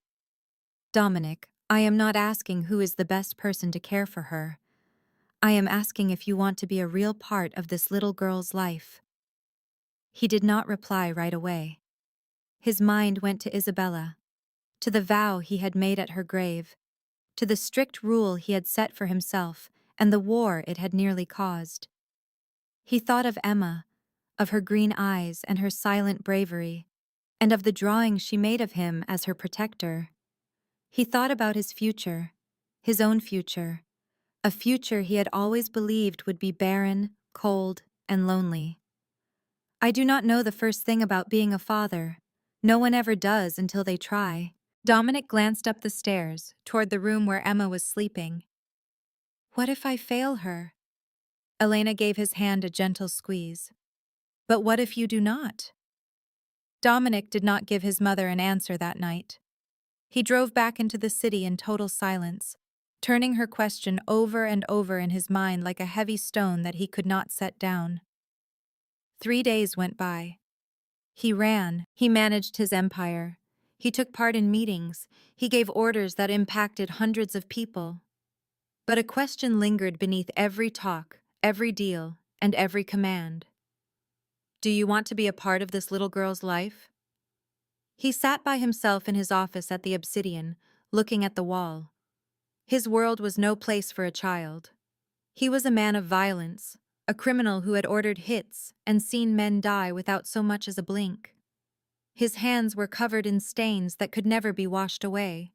Dominic, I am not asking who is the best person to care for her. I am asking if you want to be a real part of this little girl's life. He did not reply right away. His mind went to Isabella, to the vow he had made at her grave, to the strict rule he had set for himself, and the war it had nearly caused. He thought of Emma, of her green eyes and her silent bravery, and of the drawing she made of him as her protector. He thought about his future, his own future, a future he had always believed would be barren, cold, and lonely. I do not know the first thing about being a father. No one ever does until they try. Dominic glanced up the stairs, toward the room where Emma was sleeping. What if I fail her? Elena gave his hand a gentle squeeze. But what if you do not? Dominic did not give his mother an answer that night. He drove back into the city in total silence, turning her question over and over in his mind like a heavy stone that he could not set down. 3 days went by. He ran, he managed his empire. He took part in meetings, he gave orders that impacted hundreds of people. But a question lingered beneath every talk, every deal, and every command. Do you want to be a part of this little girl's life? He sat by himself in his office at the Obsidian, looking at the wall. His world was no place for a child. He was a man of violence, a criminal who had ordered hits and seen men die without so much as a blink. His hands were covered in stains that could never be washed away.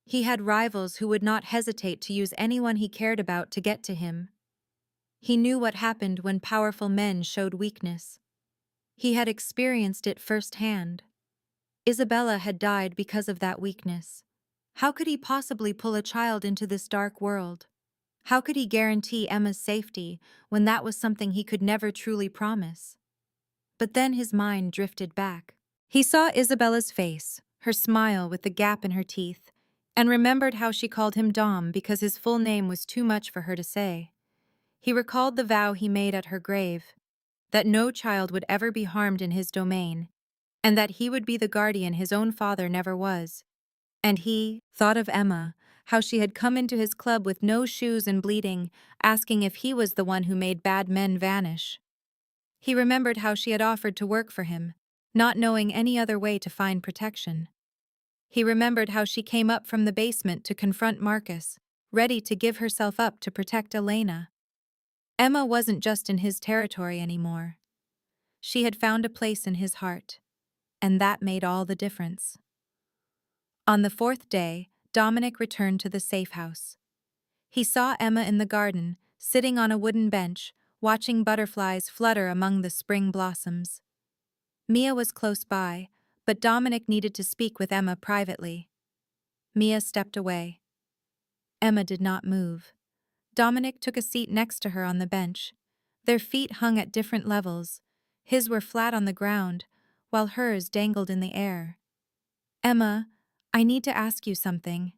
He had rivals who would not hesitate to use anyone he cared about to get to him. He knew what happened when powerful men showed weakness. He had experienced it firsthand. Isabella had died because of that weakness. How could he possibly pull a child into this dark world? How could he guarantee Emma's safety when that was something he could never truly promise? But then his mind drifted back. He saw Isabella's face, her smile with the gap in her teeth, and remembered how she called him Dom because his full name was too much for her to say. He recalled the vow he made at her grave, that no child would ever be harmed in his domain, and that he would be the guardian his own father never was. And he thought of Emma, how she had come into his club with no shoes and bleeding, asking if he was the one who made bad men vanish. He remembered how she had offered to work for him, not knowing any other way to find protection. He remembered how she came up from the basement to confront Marcus, ready to give herself up to protect Elena. Emma wasn't just in his territory anymore. She had found a place in his heart, and that made all the difference. On the 4th day, Dominic returned to the safe house. He saw Emma in the garden, sitting on a wooden bench, watching butterflies flutter among the spring blossoms. Mia was close by, but Dominic needed to speak with Emma privately. Mia stepped away. Emma did not move. Dominic took a seat next to her on the bench. Their feet hung at different levels. His were flat on the ground, while hers dangled in the air. Emma, I need to ask you something.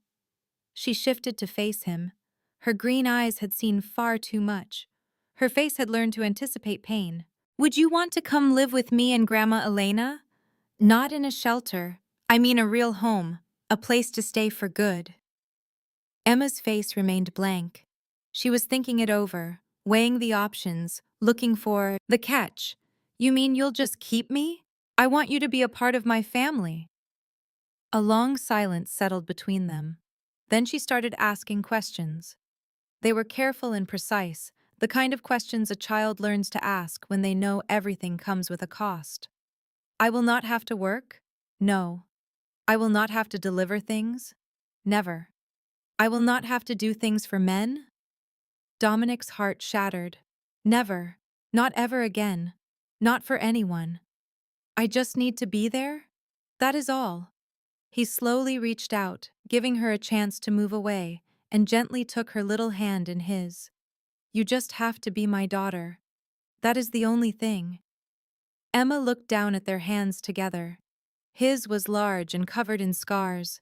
She shifted to face him. Her green eyes had seen far too much. Her face had learned to anticipate pain. Would you want to come live with me and Grandma Elena? Not in a shelter. I mean a real home, a place to stay for good. Emma's face remained blank. She was thinking it over, weighing the options, looking for the catch. You mean you'll just keep me? I want you to be a part of my family. A long silence settled between them. Then she started asking questions. They were careful and precise, the kind of questions a child learns to ask when they know everything comes with a cost. I will not have to work? No. I will not have to deliver things? Never. I will not have to do things for men? Dominic's heart shattered. Never. Not ever again. Not for anyone. I just need to be there? That is all. He slowly reached out, giving her a chance to move away, and gently took her little hand in his. You just have to be my daughter. That is the only thing. Emma looked down at their hands together. His was large and covered in scars.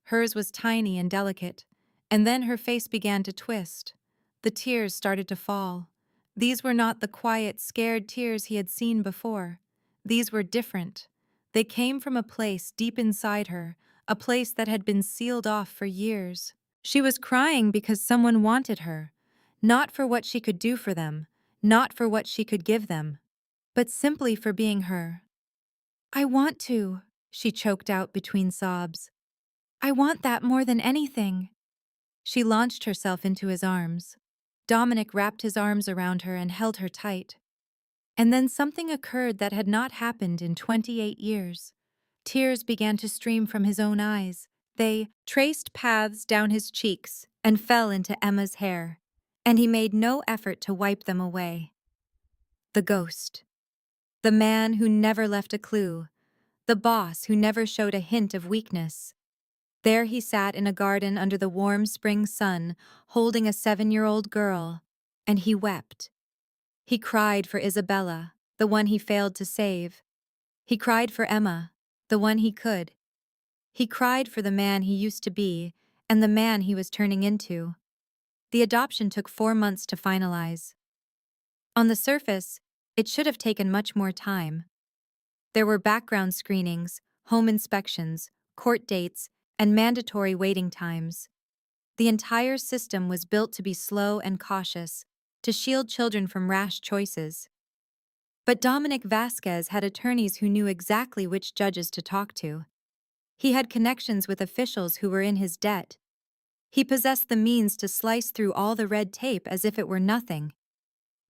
Hers was tiny and delicate. And then her face began to twist. The tears started to fall. These were not the quiet, scared tears he had seen before. These were different. They came from a place deep inside her, a place that had been sealed off for years. She was crying because someone wanted her, not for what she could do for them, not for what she could give them, but simply for being her. I want to, she choked out between sobs. I want that more than anything. She launched herself into his arms. Dominic wrapped his arms around her and held her tight. And then something occurred that had not happened in 28 years. Tears began to stream from his own eyes. They traced paths down his cheeks and fell into Emma's hair, and he made no effort to wipe them away. The ghost. The man who never left a clue. The boss who never showed a hint of weakness. There he sat in a garden under the warm spring sun, holding a 7-year-old girl, and he wept. He cried for Isabella, the one he failed to save. He cried for Emma, the one he could. He cried for the man he used to be and the man he was turning into. The adoption took 4 months to finalize. On the surface, it should have taken much more time. There were background screenings, home inspections, court dates, and mandatory waiting times. The entire system was built to be slow and cautious, to shield children from rash choices. But Dominic Vasquez had attorneys who knew exactly which judges to talk to. He had connections with officials who were in his debt. He possessed the means to slice through all the red tape as if it were nothing.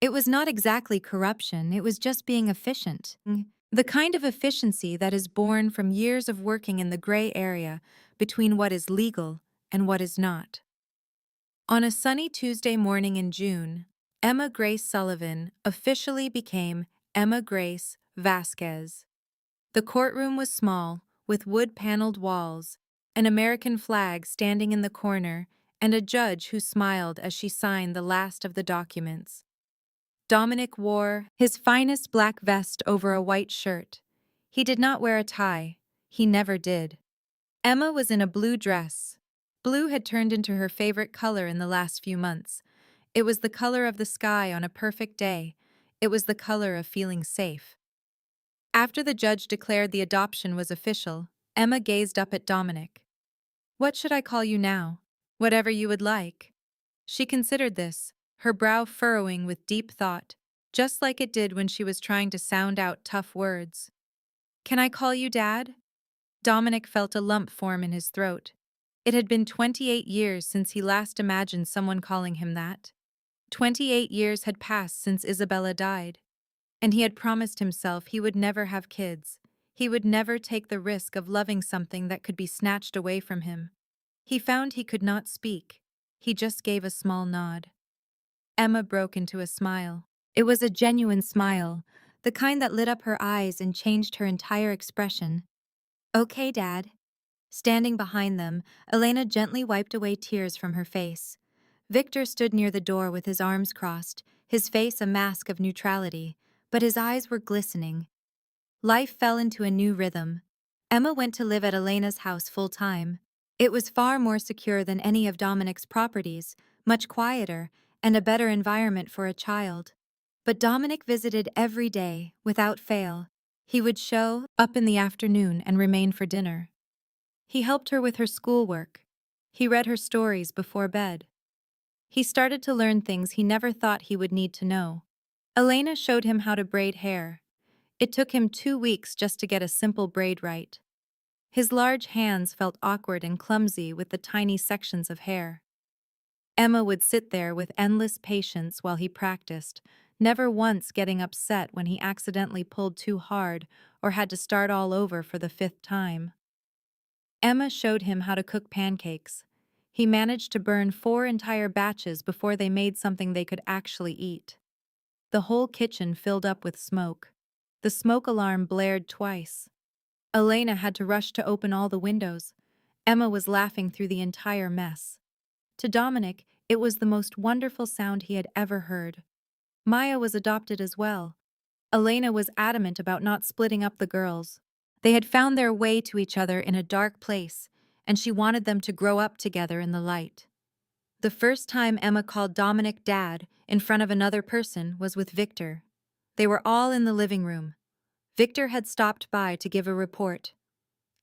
It was not exactly corruption, it was just being efficient. The kind of efficiency that is born from years of working in the gray area between what is legal and what is not. On a sunny Tuesday morning in June, Emma Grace Sullivan officially became Emma Grace Vasquez. The courtroom was small, with wood-paneled walls, an American flag standing in the corner, and a judge who smiled as she signed the last of the documents. Dominic wore his finest black vest over a white shirt. He did not wear a tie. He never did. Emma was in a blue dress. Blue had turned into her favorite color in the last few months. It was the color of the sky on a perfect day. It was the color of feeling safe. After the judge declared the adoption was official, Emma gazed up at Dominic. What should I call you now? Whatever you would like. She considered this, her brow furrowing with deep thought, just like it did when she was trying to sound out tough words. Can I call you Dad? Dominic felt a lump form in his throat. It had been 28 years since he last imagined someone calling him that. 28 years had passed since Isabella died. And he had promised himself he would never have kids. He would never take the risk of loving something that could be snatched away from him. He found he could not speak. He just gave a small nod. Emma broke into a smile. It was a genuine smile, the kind that lit up her eyes and changed her entire expression. Okay, Dad. Standing behind them, Elena gently wiped away tears from her face. Victor stood near the door with his arms crossed, his face a mask of neutrality, but his eyes were glistening. Life fell into a new rhythm. Emma went to live at Elena's house full-time. It was far more secure than any of Dominic's properties, much quieter, and a better environment for a child. But Dominic visited every day, without fail. He would show up in the afternoon and remain for dinner. He helped her with her schoolwork. He read her stories before bed. He started to learn things he never thought he would need to know. Elena showed him how to braid hair. It took him 2 weeks just to get a simple braid right. His large hands felt awkward and clumsy with the tiny sections of hair. Emma would sit there with endless patience while he practiced, never once getting upset when he accidentally pulled too hard or had to start all over for the fifth time. Emma showed him how to cook pancakes. He managed to burn 4 entire batches before they made something they could actually eat. The whole kitchen filled up with smoke. The smoke alarm blared twice. Elena had to rush to open all the windows. Emma was laughing through the entire mess. To Dominic, it was the most wonderful sound he had ever heard. Maya was adopted as well. Elena was adamant about not splitting up the girls. They had found their way to each other in a dark place, and she wanted them to grow up together in the light. The first time Emma called Dominic Dad in front of another person was with Victor. They were all in the living room. Victor had stopped by to give a report.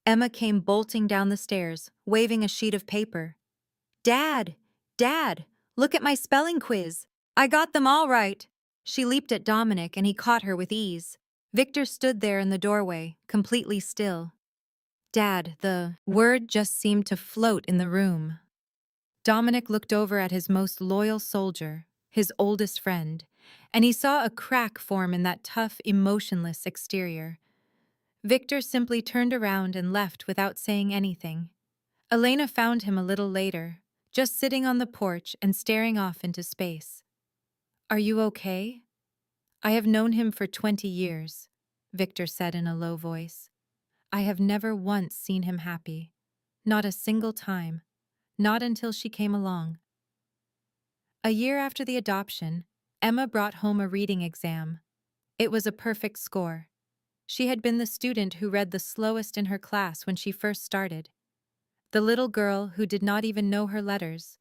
Emma came bolting down the stairs, waving a sheet of paper. Dad! Dad! Look at my spelling quiz! I got them all right! She leaped at Dominic and he caught her with ease. Victor stood there in the doorway, completely still. Dad, the word just seemed to float in the room. Dominic looked over at his most loyal soldier, his oldest friend, and he saw a crack form in that tough, emotionless exterior. Victor simply turned around and left without saying anything. Elena found him a little later, just sitting on the porch and staring off into space. Are you okay? I have known him for 20 years, Victor said in a low voice. I have never once seen him happy. Not a single time. Not until she came along. A year after the adoption, Emma brought home a reading exam. It was a perfect score. She had been the student who read the slowest in her class when she first started. The little girl who did not even know her letters.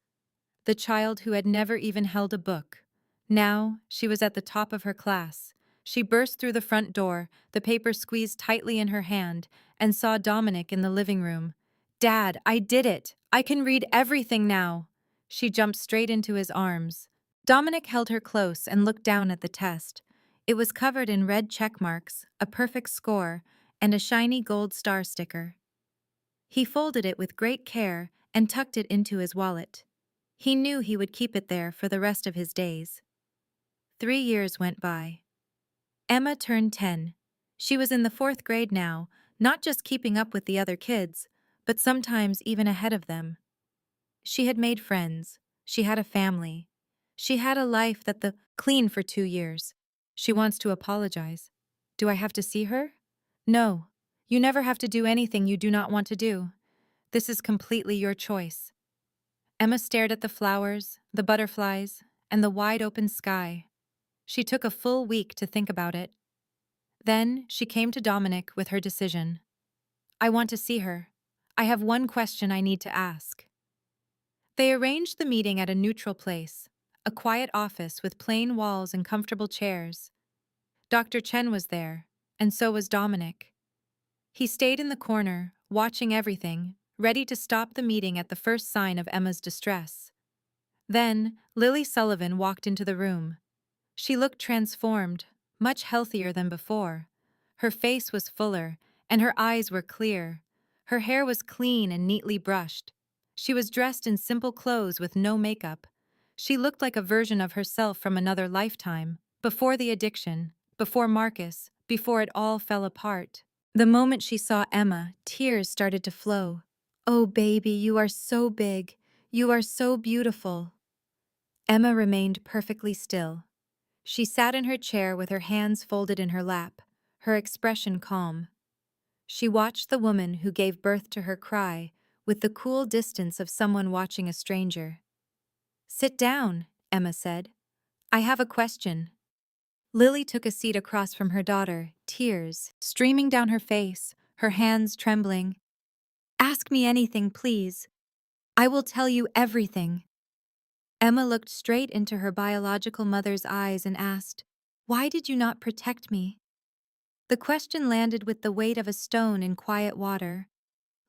The child who had never even held a book. Now, she was at the top of her class. She burst through the front door, the paper squeezed tightly in her hand, and saw Dominic in the living room. Dad, I did it! I can read everything now! She jumped straight into his arms. Dominic held her close and looked down at the test. It was covered in red check marks, a perfect score, and a shiny gold star sticker. He folded it with great care and tucked it into his wallet. He knew he would keep it there for the rest of his days. 3 years went by. Emma turned 10. She was in the 4th grade now, not just keeping up with the other kids, but sometimes even ahead of them. She had made friends. She had a family. She had a life that the clean for 2 years. She wants to apologize. Do I have to see her? No. You never have to do anything you do not want to do. This is completely your choice. Emma stared at the flowers, the butterflies, and the wide-open sky. She took a full week to think about it. Then she came to Dominic with her decision. I want to see her. I have one question I need to ask. They arranged the meeting at a neutral place, a quiet office with plain walls and comfortable chairs. Dr. Chen was there, and so was Dominic. He stayed in the corner, watching everything, ready to stop the meeting at the first sign of Emma's distress. Then, Lily Sullivan walked into the room. She looked transformed, much healthier than before. Her face was fuller, and her eyes were clear. Her hair was clean and neatly brushed. She was dressed in simple clothes with no makeup. She looked like a version of herself from another lifetime, before the addiction, before Marcus, before it all fell apart. The moment she saw Emma, tears started to flow. Oh, baby, you are so big. You are so beautiful. Emma remained perfectly still. She sat in her chair with her hands folded in her lap, her expression calm. She watched the woman who gave birth to her cry with the cool distance of someone watching a stranger. Sit down, Emma said. I have a question. Lily took a seat across from her daughter, tears streaming down her face, her hands trembling. Ask me anything, please. I will tell you everything. Emma looked straight into her biological mother's eyes and asked, Why did you not protect me? The question landed with the weight of a stone in quiet water.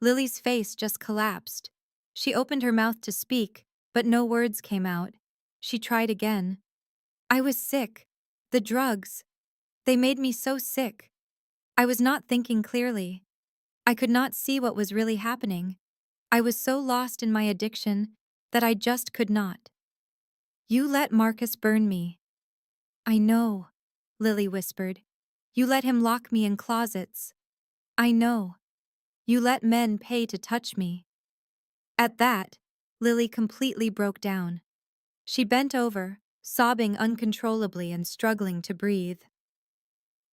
Lily's face just collapsed. She opened her mouth to speak, but no words came out. She tried again. I was sick. The drugs. They made me so sick. I was not thinking clearly. I could not see what was really happening. I was so lost in my addiction that I just could not. You let Marcus burn me. I know, Lily whispered. You let him lock me in closets. I know. You let men pay to touch me. At that, Lily completely broke down. She bent over, sobbing uncontrollably and struggling to breathe.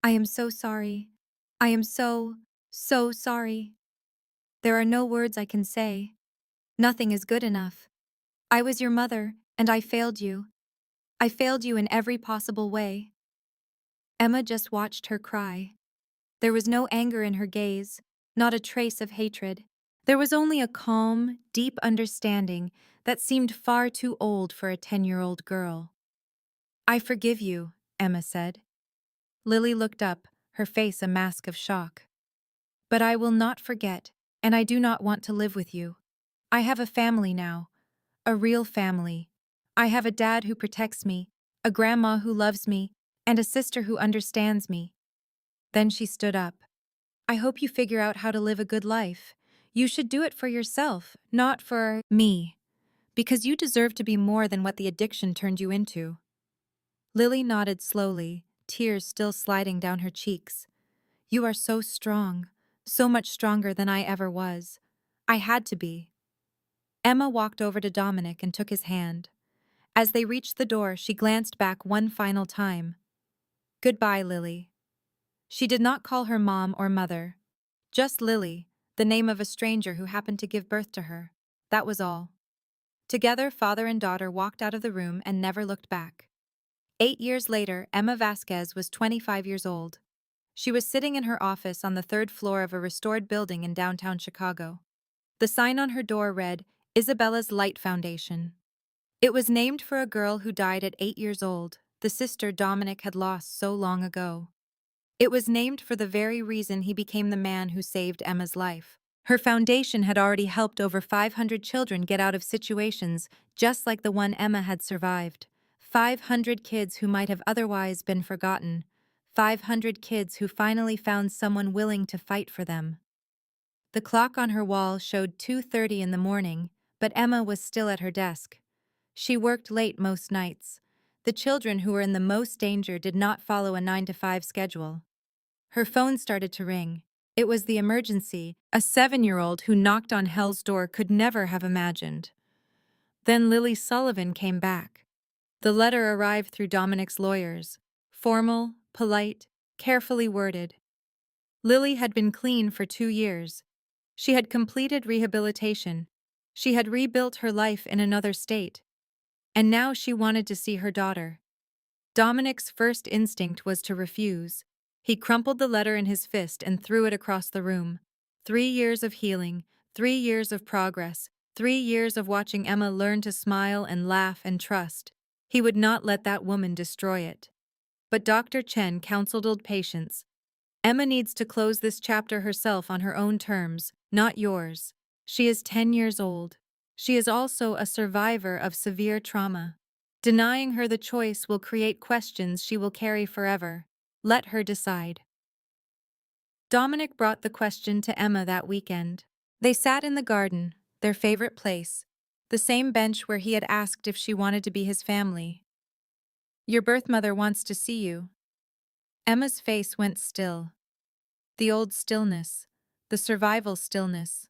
I am so sorry. I am so sorry. There are no words I can say. Nothing is good enough. I was your mother, and I failed you. I failed you in every possible way. Emma just watched her cry. There was no anger in her gaze, not a trace of hatred. There was only a calm, deep understanding that seemed far too old for a 10-year-old girl. I forgive you, Emma said. Lily looked up, her face a mask of shock. But I will not forget, and I do not want to live with you. I have a family now, a real family. I have a dad who protects me, a grandma who loves me, and a sister who understands me. Then she stood up. I hope you figure out how to live a good life. You should do it for yourself, not for me, because you deserve to be more than what the addiction turned you into. Lily nodded slowly, tears still sliding down her cheeks. You are so strong, so much stronger than I ever was. I had to be. Emma walked over to Dominic and took his hand. As they reached the door, she glanced back one final time. Goodbye, Lily. She did not call her mom or mother. Just Lily, the name of a stranger who happened to give birth to her. That was all. Together, father and daughter walked out of the room and never looked back. 8 years later, Emma Vasquez was 25 years old. She was sitting in her office on the third floor of a restored building in downtown Chicago. The sign on her door read, Isabella's Light Foundation. It was named for a girl who died at 8 years old, the sister Dominic had lost so long ago. It was named for the very reason he became the man who saved Emma's life. Her foundation had already helped over 500 children get out of situations just like the one Emma had survived. 500 kids who might have otherwise been forgotten. 500 kids who finally found someone willing to fight for them. The clock on her wall showed 2:30 in the morning, but Emma was still at her desk. She worked late most nights. The children who were in the most danger did not follow a 9-to-5 schedule. Her phone started to ring. It was the emergency, a 7-year-old who knocked on hell's door could never have imagined. Then Lily Sullivan came back. The letter arrived through Dominic's lawyers. Formal, polite, carefully worded. Lily had been clean for 2 years. She had completed rehabilitation. She had rebuilt her life in another state. And now she wanted to see her daughter. Dominic's first instinct was to refuse. He crumpled the letter in his fist and threw it across the room. 3 years of healing, 3 years of progress, 3 years of watching Emma learn to smile and laugh and trust. He would not let that woman destroy it. But Dr. Chen counseled old patients. Emma needs to close this chapter herself on her own terms, not yours. She is 10 years old. She is also a survivor of severe trauma. Denying her the choice will create questions she will carry forever. Let her decide. Dominic brought the question to Emma that weekend. They sat in the garden, their favorite place, the same bench where he had asked if she wanted to be his family. Your birth mother wants to see you. Emma's face went still. The old stillness, the survival stillness.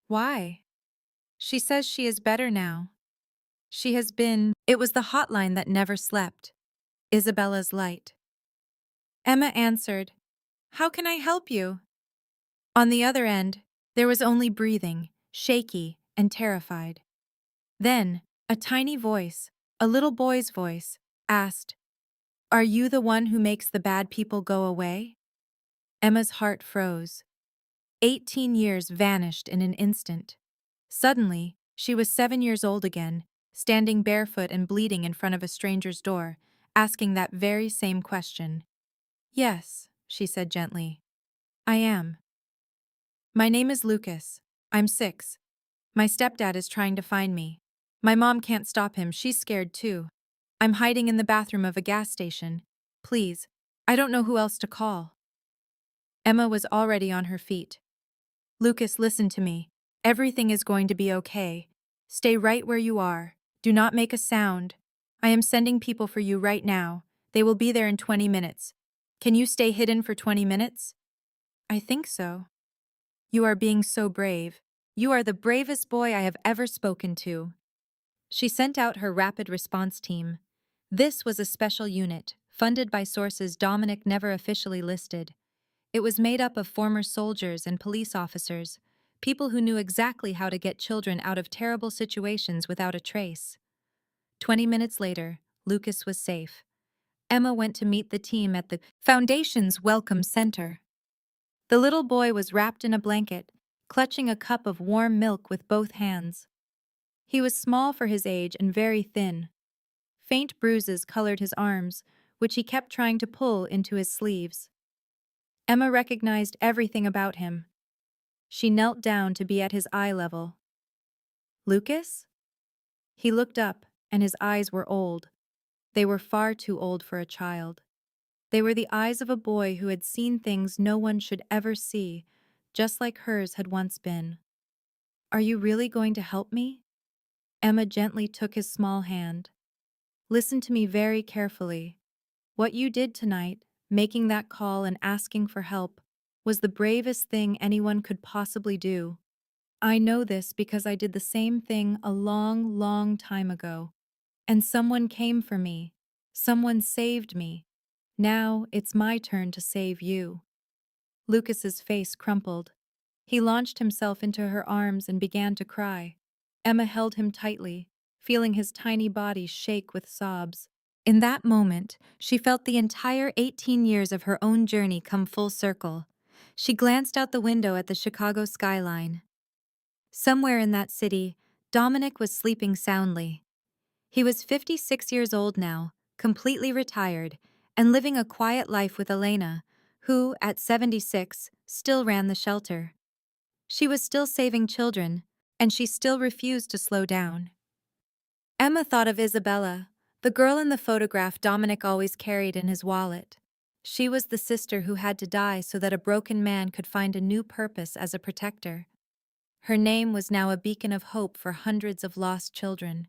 Why? She says she is better now. She has been. It was the hotline that never slept. Isabella's light. Emma answered, How can I help you? On the other end, there was only breathing, shaky and terrified. Then, a tiny voice, a little boy's voice, asked, Are you the one who makes the bad people go away? Emma's heart froze. 18 years vanished in an instant. Suddenly, she was 7 years old again, standing barefoot and bleeding in front of a stranger's door, asking that very same question. Yes, she said gently. I am. My name is Lucas. I'm 6. My stepdad is trying to find me. My mom can't stop him, she's scared too. I'm hiding in the bathroom of a gas station. Please, I don't know who else to call. Emma was already on her feet. Lucas, listen to me. Everything is going to be okay. Stay right where you are. Do not make a sound. I am sending people for you right now. They will be there in 20 minutes. Can you stay hidden for 20 minutes? I think so. You are being so brave. You are the bravest boy I have ever spoken to. She sent out her rapid response team. This was a special unit, funded by sources Dominic never officially listed. It was made up of former soldiers and police officers, people who knew exactly how to get children out of terrible situations without a trace. 20 minutes later, Lucas was safe. Emma went to meet the team at the Foundation's Welcome Center. The little boy was wrapped in a blanket, clutching a cup of warm milk with both hands. He was small for his age and very thin. Faint bruises colored his arms, which he kept trying to pull into his sleeves. Emma recognized everything about him. She knelt down to be at his eye level. Lucas? He looked up, and his eyes were old. They were far too old for a child. They were the eyes of a boy who had seen things no one should ever see, just like hers had once been. Are you really going to help me? Emma gently took his small hand. Listen to me very carefully. What you did tonight, making that call and asking for help, was the bravest thing anyone could possibly do. I know this because I did the same thing a long, long time ago. And someone came for me. Someone saved me. Now it's my turn to save you. Lucas's face crumpled. He launched himself into her arms and began to cry. Emma held him tightly, feeling his tiny body shake with sobs. In that moment, she felt the entire 18 years of her own journey come full circle. She glanced out the window at the Chicago skyline. Somewhere in that city, Dominic was sleeping soundly. He was 56 years old now, completely retired, and living a quiet life with Elena, who, at 76, still ran the shelter. She was still saving children, and she still refused to slow down. Emma thought of Isabella, the girl in the photograph Dominic always carried in his wallet. She was the sister who had to die so that a broken man could find a new purpose as a protector. Her name was now a beacon of hope for hundreds of lost children.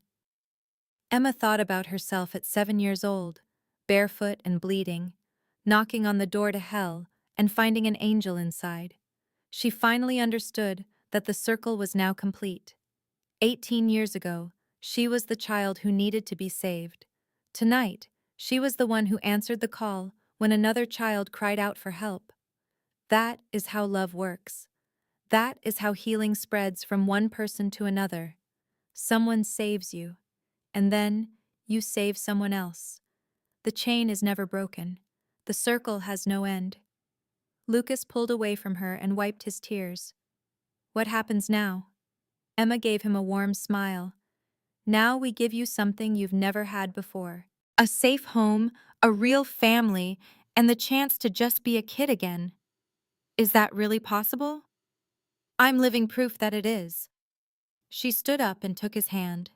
Emma thought about herself at 7 years old, barefoot and bleeding, knocking on the door to hell and finding an angel inside. She finally understood that the circle was now complete. 18 years ago, she was the child who needed to be saved. Tonight, she was the one who answered the call when another child cried out for help. That is how love works. That is how healing spreads from one person to another. Someone saves you, and then you save someone else. The chain is never broken. The circle has no end. Lucas pulled away from her and wiped his tears. What happens now? Emma gave him a warm smile. Now we give you something you've never had before. A safe home, a real family, and the chance to just be a kid again. Is that really possible? I'm living proof that it is. She stood up and took his hand.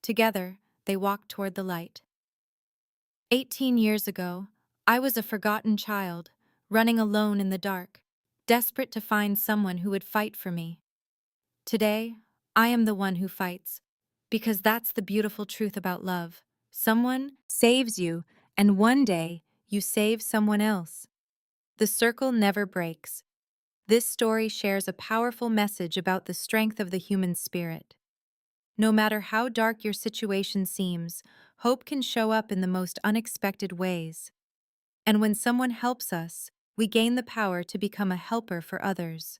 Together, they walked toward the light. 18 years ago, I was a forgotten child, running alone in the dark, desperate to find someone who would fight for me. Today, I am the one who fights, because that's the beautiful truth about love. Someone saves you, and one day, you save someone else. The circle never breaks. This story shares a powerful message about the strength of the human spirit. No matter how dark your situation seems, hope can show up in the most unexpected ways. And when someone helps us, we gain the power to become a helper for others.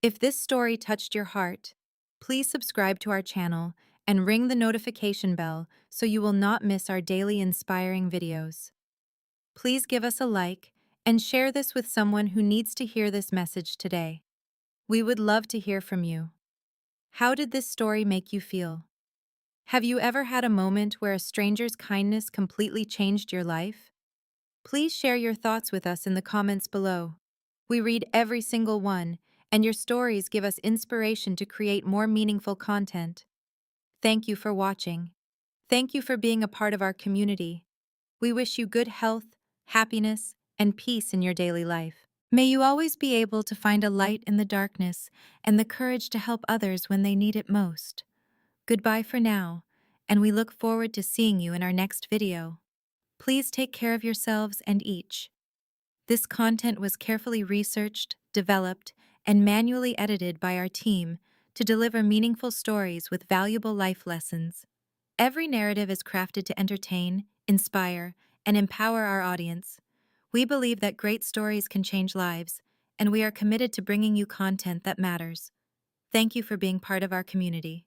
If this story touched your heart, please subscribe to our channel and ring the notification bell so you will not miss our daily inspiring videos. Please give us a like and share this with someone who needs to hear this message today. We would love to hear from you. How did this story make you feel? Have you ever had a moment where a stranger's kindness completely changed your life? Please share your thoughts with us in the comments below. We read every single one, and your stories give us inspiration to create more meaningful content. Thank you for watching. Thank you for being a part of our community. We wish you good health, happiness, and peace in your daily life. May you always be able to find a light in the darkness and the courage to help others when they need it most. Goodbye for now, and we look forward to seeing you in our next video. Please take care of yourselves and each. This content was carefully researched, developed, and manually edited by our team to deliver meaningful stories with valuable life lessons. Every narrative is crafted to entertain, inspire, and empower our audience. We believe that great stories can change lives, and we are committed to bringing you content that matters. Thank you for being part of our community.